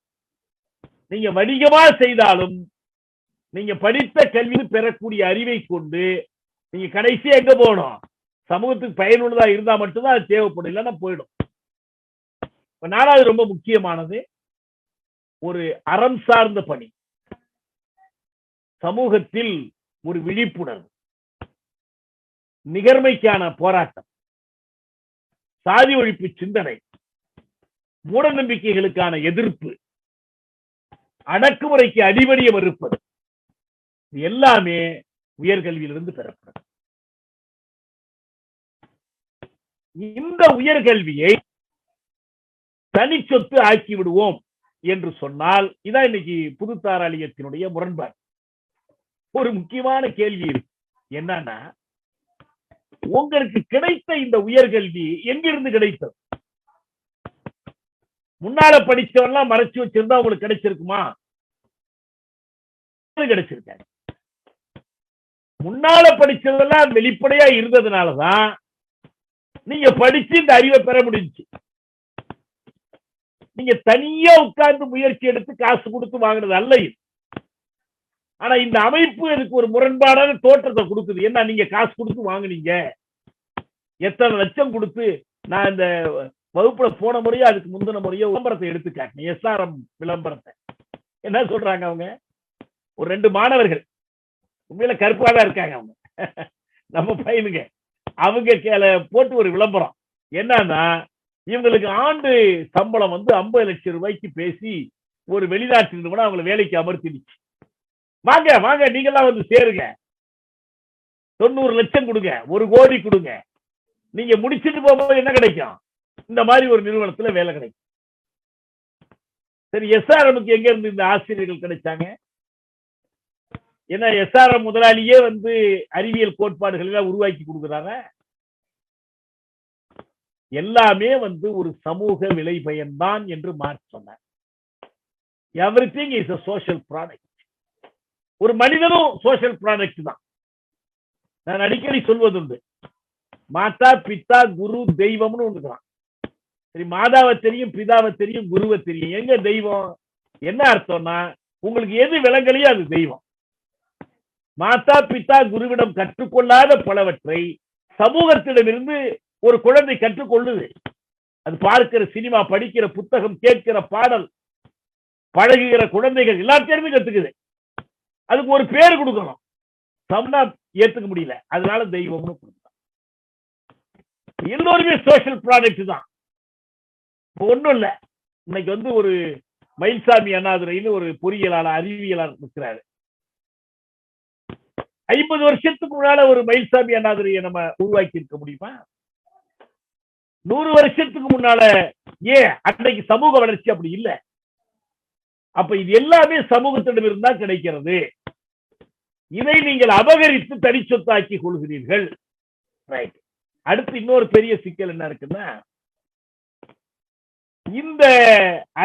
நீங்க வணிகமா செய்தாலும் நீங்க படித்த கல்வி பெறக்கூடிய அறிவை கொண்டு நீங்க கடைசியா எங்க போகணும்? சமூகத்துக்கு பயனுள்ளதா இருந்தா மட்டும்தான் அது தேவைப்படும், இல்லைன்னா போயிடும். நாலாவது ரொம்ப முக்கியமானது ஒரு அறம் சார்ந்த பணி. சமூகத்தில் ஒரு விழிப்புணர்வு, நிகர்மைக்கான போராட்டம், சாதி ஒழிப்பு சிந்தனை, மூட நம்பிக்கைகளுக்கான எதிர்ப்பு, அடக்குமுறைக்கு அடிபடிய மறுப்பது, எல்லாமே உயர்கல்வியிலிருந்து பெறப்படும். இந்த உயர்கல்வியை தனிச்சொத்து ஆக்கி விடுவோம் என்று சொன்னால் இதான் இன்னைக்கு புது தாராளியத்தினுடைய முரண்பாடு. ஒரு முக்கியமான கேள்வி இருக்கு. என்னன்னா, உங்களுக்கு கிடைத்த இந்த உயர்கல்வி எங்கிருந்து கிடைத்தது? முன்னால படிச்சவெல்லாம் மறைச்சு வச்சிருந்தா உங்களுக்கு கிடைச்சிருக்குமா? கிடைச்சிருக்காங்க. முன்னால படிச்சதெல்லாம் வெளிப்படையா இருந்ததுனாலதான் நீங்க படிச்சு இந்த அறிவை பெற முடிஞ்சு. நீங்க தனியா உட்கார்ந்து முயற்சி எடுத்து காசு கொடுத்து வாங்கினது அல்ல இது. ஆனா இந்த அமைப்பு எனக்கு ஒரு முரண்பாடான தோற்றத்தை கொடுக்குது. என்ன, நீங்க காசு கொடுத்து வாங்குனீங்க, எத்தனை லட்சம் கொடுத்து. நான் இந்த வகுப்புல போன முறையோ அதுக்கு முந்தின முறையோ விளம்பரத்தை எடுத்து காட்டினேன், SRM விளம்பரத்தை. என்ன சொல்றாங்க அவங்க? ஒரு 2 மாணவர்கள் உண்மையில கருப்பாதான் இருக்காங்க அவங்க, நம்ம பையனுங்க. அவங்க போட்டு ஒரு விளம்பரம் என்னன்னா, இவங்களுக்கு ஆண்டு சம்பளம் 50 லட்சம் ரூபாய்க்கு பேசி ஒரு வெளிநாட்டு நிறுவனம் அவங்களை வேலைக்கு அமர்த்திடுச்சு. வாங்க வாங்க நீங்கெல்லாம் சேருங்க, 90 லட்சம் கொடுங்க, 1 கோடி கொடுங்க, நீங்க முடிச்சுட்டு போகும்போது என்ன கிடைக்கும்? இந்த மாதிரி ஒரு நிறுவனத்துல வேலை கிடைக்கும். சரி, SRMக்கு எங்க இருந்து இந்த ஆசிரியர்கள் கிடைச்சாங்க? ஏன்னா SRM முதலாளியே அறிவியல் கோட்பாடுகள் எல்லாம் உருவாக்கி கொடுக்குறாங்க. எல்லாமே ஒரு சமூக விளை பயன்தான் என்று மார்க்ஸ் சொன்னார். Everything is a social product. ஒரு மனிதனும் சோஷியல் ப்ராடக்ட் தான். நான் அடிக்கடி சொல்வதுண்டு, மாதா பிதா குரு தெய்வம்னு ஒண்ணுதான். சரி, மாதாவை தெரியும், பிதாவை தெரியும், குருவை தெரியும், எங்க தெய்வம்? என்ன அர்த்தம்னா, உங்களுக்கு எது விளங்கலையோ அது தெய்வம். மாதா பிதா குருவிடம் கற்றுக்கொள்ளாத பலவற்றை சமூகத்திடமிருந்து ஒரு குழந்தை கற்றுக்கொள்ளுது. அது பார்க்கிற சினிமா, படிக்கிற புத்தகம், கேட்கிற பாடல், பழகுகிற குழந்தைகள் எல்லாத்தையுமே கத்துக்குது. அதுக்கு ஒரு பேர் கொடுக்கணும். சம்னா ஏத்துக்க முடியல, அதனால தெய்வம்னு கொடுத்தான். எல்லோருமே சோஷியல் ப்ராடக்ட் தான். ஒண்ணும் இல்ல, இன்னைக்கு ஒரு மயில்சாமி அண்ணாதுரைன்னு ஒரு பொறியியலாளர், அறிவியலாளர் இருக்கிறாரு. 50 வருஷத்துக்கு முன்னால ஒரு மயில்சாமி அண்ணாதுரையை நம்ம உருவாக்கி இருக்க முடியுமா? 100 வருஷத்துக்கு முன்னால ஏன் அன்னைக்கு சமூக வளர்ச்சி அப்படி இல்லை. அப்ப இது எல்லாமே சமூகத்திடம் இருந்தா கிடைக்கிறது. இதை நீங்கள் அபகரித்து தனிச்சொத்தாக்கி கொள்கிறீர்கள். ரைட். அடுத்து இன்னொரு பெரிய சிக்கல் என்ன இருக்குன்னா, இந்த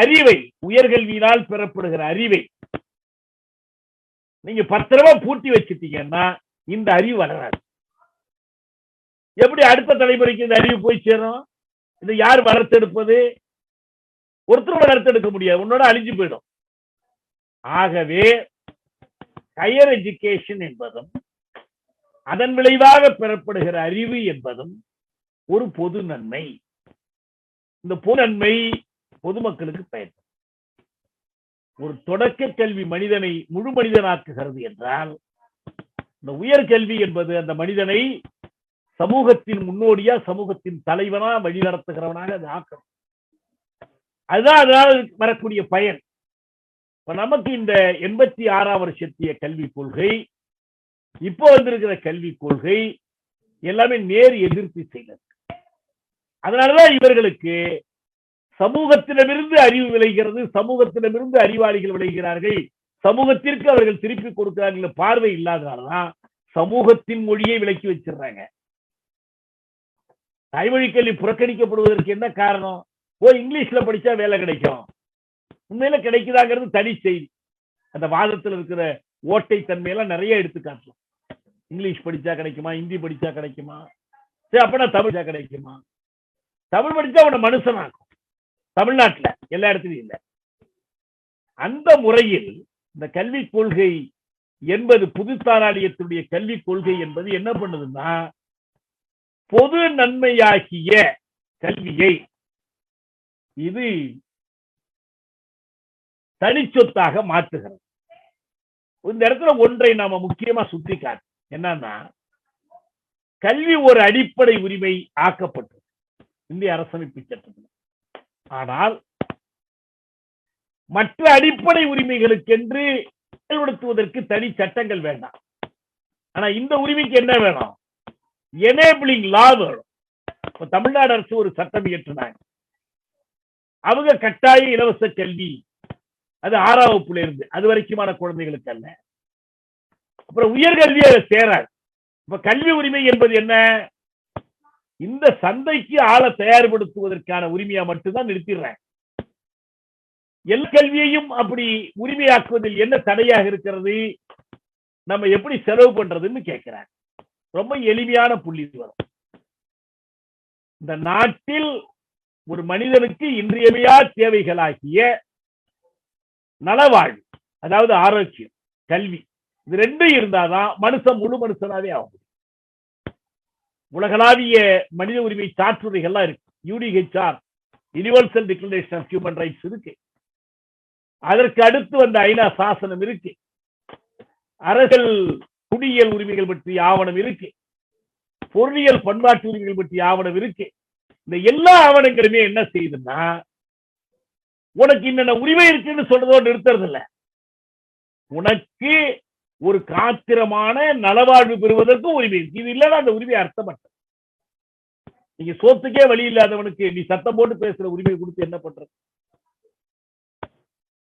அறிவை, உயர்கல்வியினால் பெறப்படுகிற அறிவை நீங்க பத்திரமா பூட்டி வச்சுட்டீங்கன்னா இந்த அறிவு வளராது. எப்படி அடுத்த தலைமுறைக்கு இந்த அறிவு போய் சேரும்? இதை யார் வளர்த்தெடுப்பது? ஒருத்தரோட கருத்து எடுக்க முடியாது, உன்னோட அழிஞ்சு போயிடும். ஆகவே ஹையர் எஜுகேஷன் என்பதும் அதன் விளைவாக பெறப்படுகிற அறிவு என்பதும் ஒரு பொது நன்மை. இந்த பொது நன்மை பொதுமக்களுக்கு பயன். ஒரு தொடக்க கல்வி மனிதனை முழு மனிதனாக்குகிறது என்றால், இந்த உயர்கல்வி என்பது அந்த மனிதனை சமூகத்தின் முன்னோடியா, சமூகத்தின் தலைவனா, வழிநடத்துகிறவனாக அது ஆக்கணும். அதுதான் அதனால் வரக்கூடிய பயன். இப்ப நமக்கு இந்த 86ஆம் வருஷத்திய கல்விக் கொள்கை, இப்போ வந்திருக்கிற கல்விக் கொள்கை எல்லாமே நேர் எதிர்ப்பு செய்தது. அதனாலதான் இவர்களுக்கு சமூகத்திடமிருந்து அறிவு விளைகிறது, சமூகத்திடமிருந்து அறிவாளிகள் விளைகிறார்கள், சமூகத்திற்கு அவர்கள் திருப்பி கொடுக்கிறார்கள் பார்வை இல்லாதனாலதான் சமூகத்தின் மொழியை விலக்கி வச்சிடறாங்க. தாய்மொழி கல்வி புறக்கணிக்கப்படுவதற்கு என்ன காரணம்? இங்கிலீஷ்ல படிச்சா வேலை கிடைக்கும். உண்மையில கிடைக்குதாங்கிறது தனி செய்தி. அந்த வாதத்தில் இருக்கிற ஓட்டை தன்மையெல்லாம் நிறைய எடுத்துக்காட்டலாம். இங்கிலீஷ் படிச்சா கிடைக்குமா, ஹிந்தி படிச்சா கிடைக்குமா, சரி அப்பனா தமிழ் கிடைக்குமா? தமிழ் படிச்சா அவனை மனுஷனாக்கும். தமிழ்நாட்டுல எல்லா இடத்துலயும் இல்லை. அந்த முறையில் இந்த கல்விக் கொள்கை என்பது, புதுத்தாராளியத்துடைய கல்விக் கொள்கை என்பது என்ன பண்ணுதுன்னா, பொது நன்மையாகிய கல்வியை இது தனிச்சொத்தாக மாற்றுகிறது. இந்த இடத்துல ஒன்றை நாம முக்கியமா சுட்டி காட்டு, என்னன்னா கல்வி ஒரு அடிப்படை உரிமை ஆக்கப்பட்டது இந்திய அரசமைப்பு சட்டத்தில். ஆனால் மற்ற அடிப்படை உரிமைகளுக்கென்று செயல்படுத்துவதற்கு தனி சட்டங்கள் வேண்டாம். ஆனா இந்த உரிமைக்கு என்ன வேணும்? எனேபிளிங் லா வேணும். தமிழ்நாடு அரசு ஒரு சட்டம் இயற்றினாங்க. அவங்க கட்டாய இலவச கல்வி, அது 6ஆம் வகுப்புல இருந்து அது வரைக்குமான குழந்தைகளுக்கு அல்ல. அப்புறம் உயர்கல்வி அதை சேராது. இப்ப கல்வி உரிமை என்பது என்ன? இந்த சந்தைக்கு ஆளை தயார்படுத்துவதற்கான உரிமையா மட்டும்தான் நிறுத்திடுறாங்க. எல் கல்வியையும் அப்படி உரிமையாக்குவதில் என்ன தடையாக இருக்கிறது? நம்ம எப்படி செலவு பண்றதுன்னு கேட்கிறாங்க. ரொம்ப எளிமையான புள்ளி வரும். இந்த நாட்டில் ஒரு மனிதனுக்கு இன்றியமையா தேவைகளாகிய நலவாழ்வு, அதாவது ஆரோக்கியம், கல்வி, இது ரெண்டும் இருந்தாதான் மனுஷன் முழு மனுஷனாவே ஆகும். உலகளாவிய மனித உரிமை சாற்றுரைகள்லாம் இருக்கு. UDHR, universal declaration of human rights இருக்கு. அதற்கு அடுத்து வந்த ஐநா சாசனம் இருக்கு. அரசியல் குடியியல் உரிமைகள் பற்றிய ஆவணம் இருக்கு. பொருளியல் பண்பாட்டு உரிமைகள் பற்றிய ஆவணம் இருக்கு. இந்த எல்லா ஆவணங்களுமே என்ன செய்யுதுன்னா, உனக்கு இன்னென்ன உரிமை இருக்குன்னு சொல்றதோடு நிறுத்துறது இல்ல, உனக்கு ஒரு காத்திரமான நலவாழ்வு பெறுவதற்கும் உரிமை இருக்கு. இது இல்லைன்னா அந்த உரிமை அர்த்தமற்றது. நீங்க சோத்துக்கே வழி இல்லாதவனுக்கு நீ சத்தம் போட்டு பேசுற உரிமையை கொடுத்து என்ன பண்றது?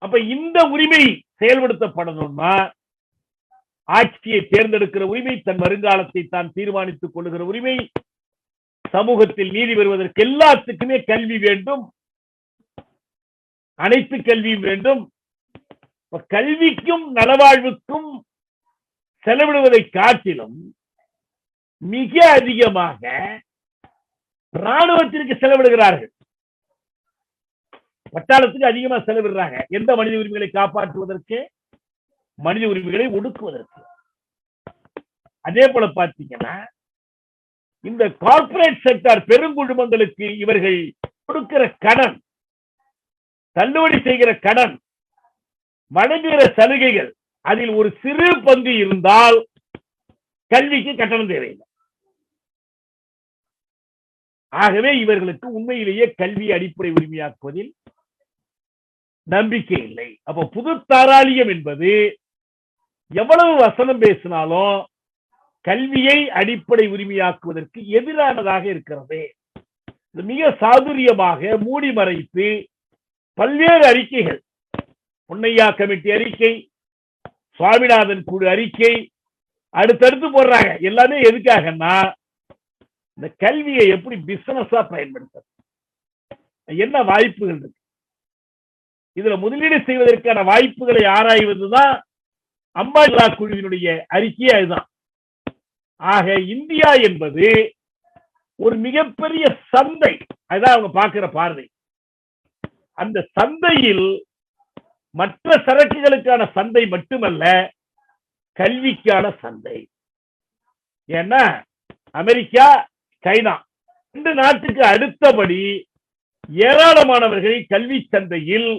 அப்ப இந்த உரிமை செயல்படுத்தப்படணும்னா, ஆட்சியை தேர்ந்தெடுக்கிற உரிமை, தன் வருங்காலத்தை தான் தீர்மானித்துக் கொள்ளுகிற உரிமை, சமூகத்தில் நீதி பெறுவதற்கு எல்லாத்துக்குமே கல்வி வேண்டும், அனைத்து கல்வியும் வேண்டும். கல்விக்கும் நலவாழ்வுக்கும் செலவிடுவதை காட்டிலும் மிக அதிகமாக ராணுவத்திற்கு செலவிடுகிறார்கள். பட்டாளத்துக்கு அதிகமா செலவிடுறாங்க. எந்த மனித உரிமைகளை காப்பாற்றுவதற்கு? மனித உரிமைகளை ஒடுக்குவதற்கு. அதே போல பாத்தீங்கன்னா, இந்த கார்ப்பரேட் செக்டார் பெருங்குழுமங்களுக்கு இவர்கள் கொடுக்கிற கடன், தள்ளுபடி செய்கிற கடன், வழங்குகிற சலுகைகள், அதில் ஒரு சிறு பங்கு இருந்தால் கல்விக்கு கட்டணம் தேவையில்லை. ஆகவே இவர்களுக்கு உண்மையிலேயே கல்வி அடிப்படை உரிமையாக்குவதில் நம்பிக்கை இல்லை. அப்ப புது தாராளியம் என்பது எவ்வளவு வசனம் பேசினாலும் கல்வியை அடிப்படை உரிமையாக்குவதற்கு எதிரானதாக இருக்கிறது. மிக சாதுரியமாக மூடி மறைத்து பல்வேறு அறிக்கைகள், பொன்னையா கமிட்டி அறிக்கை, சுவாமிநாதன் குழு அறிக்கை அடுத்தடுத்து போடுறாங்க. எல்லாமே எதுக்காகன்னா, இந்த கல்வியை எப்படி பிசினஸா பயன்படுத்த, என்ன வாய்ப்புகள் இருக்கு, இதுல முதலீடு செய்வதற்கான வாய்ப்புகளை ஆராய்வதுதான் அம்பானிலா குழுவினுடைய அறிக்கையே அதுதான். ஆக இந்தியா என்பது ஒரு மிகப்பெரிய சந்தை, அதுதான் அவங்க பார்க்கிற பார்வை. அந்த சந்தையில் மற்ற சரக்குகளுக்கான சந்தை மட்டுமல்ல, கல்விக்கான சந்தை. ஏன்னா அமெரிக்கா, சைனா இந்த நாட்டுக்கு அடுத்தபடி ஏராளமானவர்கள் கல்வி சந்தையில்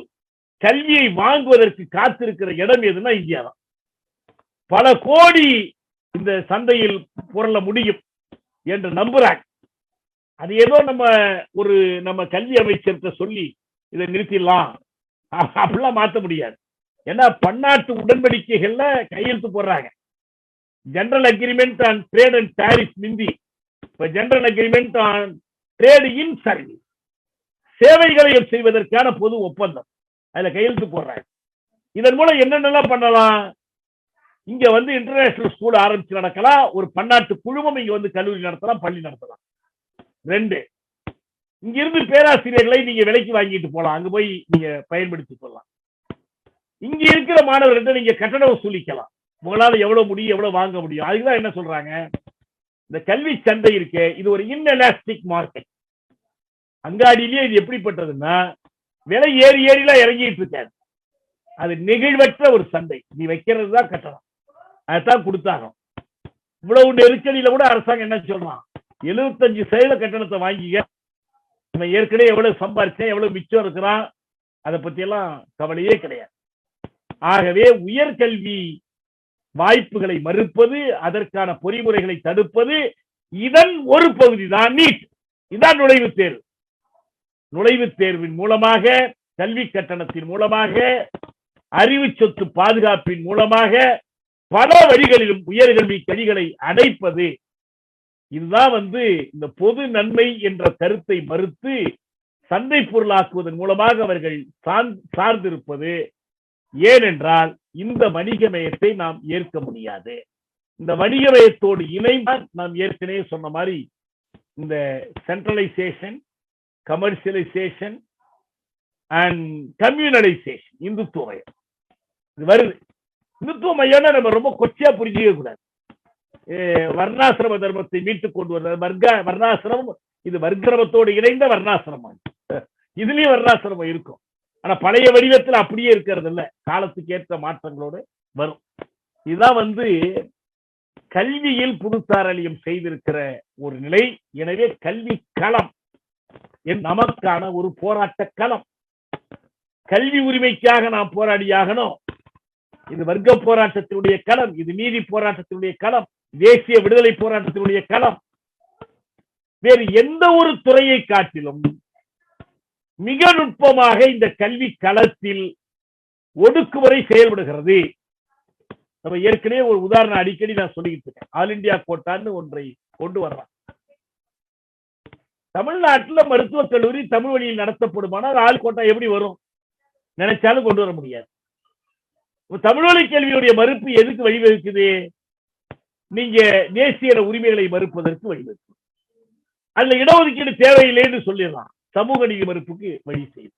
கல்வியை வாங்குவதற்கு காத்திருக்கிற இடம் எதுனா இந்தியா தான். பல கோடி இந்த சந்தையில் புரள முடியும் என்று நம்புறாங்க. அது ஏதோ நம்ம கல்வி அமைச்சர்கிட்ட சொல்லி இதை நிறுத்திடலாம் அப்படிலாம் மாற்ற முடியாது. ஏன்னா பன்னாட்டு உடன்படிக்கைகள்ல கையெழுத்து போடுறாங்க. General agreement on trade and tariff மிந்தி இப்ப general agreement on trade in service, சேவைகளை செய்வதற்கான பொது ஒப்பந்தம், அதுல கையெழுத்து போடுறாங்க. இதன் மூலம் என்னென்னலாம் பண்ணலாம்? இங்க இன்டர்நேஷனல் ஸ்கூல் ஆரம்பிச்சு நடக்கலாம், ஒரு பன்னாட்டு குழுமம் இங்க கல்லூரி நடத்தலாம், பள்ளி நடத்தலாம். 2, இங்க இருந்து பேராசிரியர்களை நீங்க விலைக்கு வாங்கிட்டு போலாம், அங்க போய் நீங்க பயன்படுத்தி கொள்ளலாம். இங்க இருக்கிற மாணவர்கிட்ட நீங்க கட்டண வசூலிக்கலாம், உங்களால எவ்வளவு முடியும் எவ்வளவு வாங்க முடியும். அதுக்குதான் என்ன சொல்றாங்க, இந்த கல்வி சந்தை இருக்கு, இது ஒரு இன்எலாஸ்டிக் மார்க்கெட். அங்காடியிலேயே இது எப்படிப்பட்டதுன்னா விலை ஏறிலாம் இறங்கிட்டு இருக்காது, அது நெகிழ்வற்ற ஒரு சந்தை. நீ வைக்கிறது தான் கட்டணம், அதான் கொடுத்தாங்க. இவ்வளவு நெருக்கடியில கூட அரசாங்கம் என்ன சொல்றான், 75% கட்டணத்தை வாங்கிக்க, நம்ம ஏற்கனவே எவ்வளவு சம்பாரிச்சேன் எவ்வளவு மிச்சம் இருக்கிறான் அதை பத்தி எல்லாம் கவலையே கிடையாது. ஆகவே உயர்கல்வி வாய்ப்புகளை மறுப்பது, அதற்கான பொறிமுறைகளை தடுப்பது, இதன் ஒரு பகுதி தான் நீட். இதான் நுழைவுத் தேர்வு. நுழைவுத் தேர்வின் மூலமாக, கல்வி கட்டணத்தின் மூலமாக, அறிவு சொத்து பாதுகாப்பின் மூலமாக பல வழிகளிலும் உயர்கல்வி கல்விகளை அடைப்பது. இதுதான் இந்த பொது நன்மை என்ற கருத்தை மறுத்து சந்தை பொருளாக்குவதன் மூலமாக அவர்கள் சார்ந்திருப்பது. ஏனென்றால் இந்த வணிகமயத்தை நாம் ஏற்க முடியாது. இந்த வணிகமயத்தோடு இணைந்தால் நாம் ஏற்கனவே சொன்ன மாதிரி இந்த சென்ட்ரலைசேஷன், கமர்ஷியலைசேஷன் அண்ட் கம்யூனலைசேஷன், இந்துத்துவ மயம் இது வருது. இந்துத்துவ மையம் நம்ம ரொம்ப கொச்சையா புரிஞ்சிக்க கூடாது. வர்ணாசிரம தர்மத்தை மீட்டுக் கொண்டு வருவது வர்ணாசிரமம், இது வர்க்கிரமத்தோடு இணைந்த வர்ணாசிரமம். இதுலயும் வர்ணாசிரமம் இருக்கும், ஆனா பழைய வடிவத்தில் அப்படியே இருக்கிறது இல்ல, காலத்துக்கு ஏற்ற மாற்றங்களோடு வரும். இதுதான் கல்வியில் புதுத்தாரலியம் செய்திருக்கிற ஒரு நிலை. எனவே கல்வி களம் நமக்கான ஒரு போராட்ட களம். கல்வி உரிமைக்காக நாம் போராடியாகணும். இது வர்க்க போராட்டத்தினுடைய களம், இது நீதி போராட்டத்தினுடைய களம், தேசிய விடுதலை போராட்டத்தினுடைய களம். வேறு எந்த ஒரு துறையை காட்டிலும் மிக நுட்பமாக இந்த கல்வி களத்தில் ஒடுக்குமுறை செயல்படுகிறது. நம்ம ஏற்கனவே ஒரு உதாரணம் அடிக்கடி நான் சொல்லிக்கிட்டு இருக்கேன். ஆல் இந்தியா கோட்டான்னு ஒன்றை கொண்டு வர்றான். தமிழ்நாட்டில் மருத்துவக் கல்லூரி தமிழ் வழியில் நடத்தப்படுமானால் ஆள் கோட்டா எப்படி வரும்? நினைச்சாலும் கொண்டு வர முடியாது. தமிழ் வழி கல்வியுடைய மறுப்பு எதுக்கு வழிவகுக்குது? நீங்க தேசிய உரிமைகளை மறுப்பதற்கு வழிவகுக்கும். அதுல இடஒதுக்கீடு தேவையில்லைன்னு சொல்லிடலாம், சமூக நீதி மறுப்புக்கு வழி செய்யும்.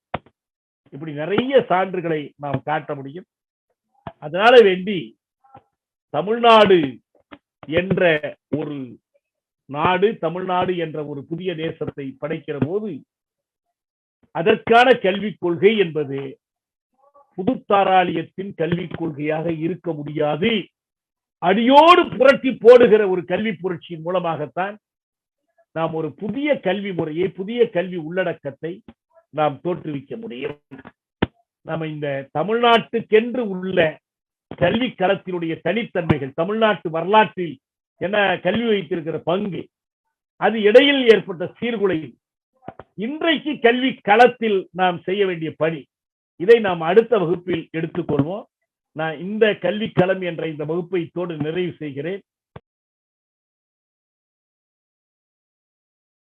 இப்படி நிறைய சான்றுகளை நாம் காட்ட முடியும். அதனால வேண்டி தமிழ்நாடு என்ற ஒரு நாடு, தமிழ்நாடு என்ற ஒரு புதிய தேசத்தை படைக்கிற போது அதற்கான கல்விக் கொள்கை என்பது புதுத்தாராளியத்தின் கல்விக் கொள்கையாக இருக்க முடியாது. அடியோடு புரட்டி போடுகிற ஒரு கல்வி புரட்சியின் மூலமாகத்தான் நாம் ஒரு புதிய கல்வி முறையை, புதிய கல்வி உள்ளடக்கத்தை நாம் தோற்றுவிக்க முடியும். நம்ம இந்த தமிழ்நாட்டுக்கென்று உள்ள கல்வி களத்தினுடைய தனித்தன்மைகள், தமிழ்நாட்டு வரலாற்றில் என்ன கல்வி வைத்திருக்கிற பங்கு, அது இடையில் ஏற்பட்ட சீர்குலைவு, இன்றைக்கு கல்வி களத்தில் நாம் செய்ய வேண்டிய பணி, இதை நாம் அடுத்த வகுப்பில் எடுத்துக்கொள்வோம். நான் இந்த கல்வி களம் என்ற இந்த வகுப்பை தோடு நிறைவு செய்கிறேன்.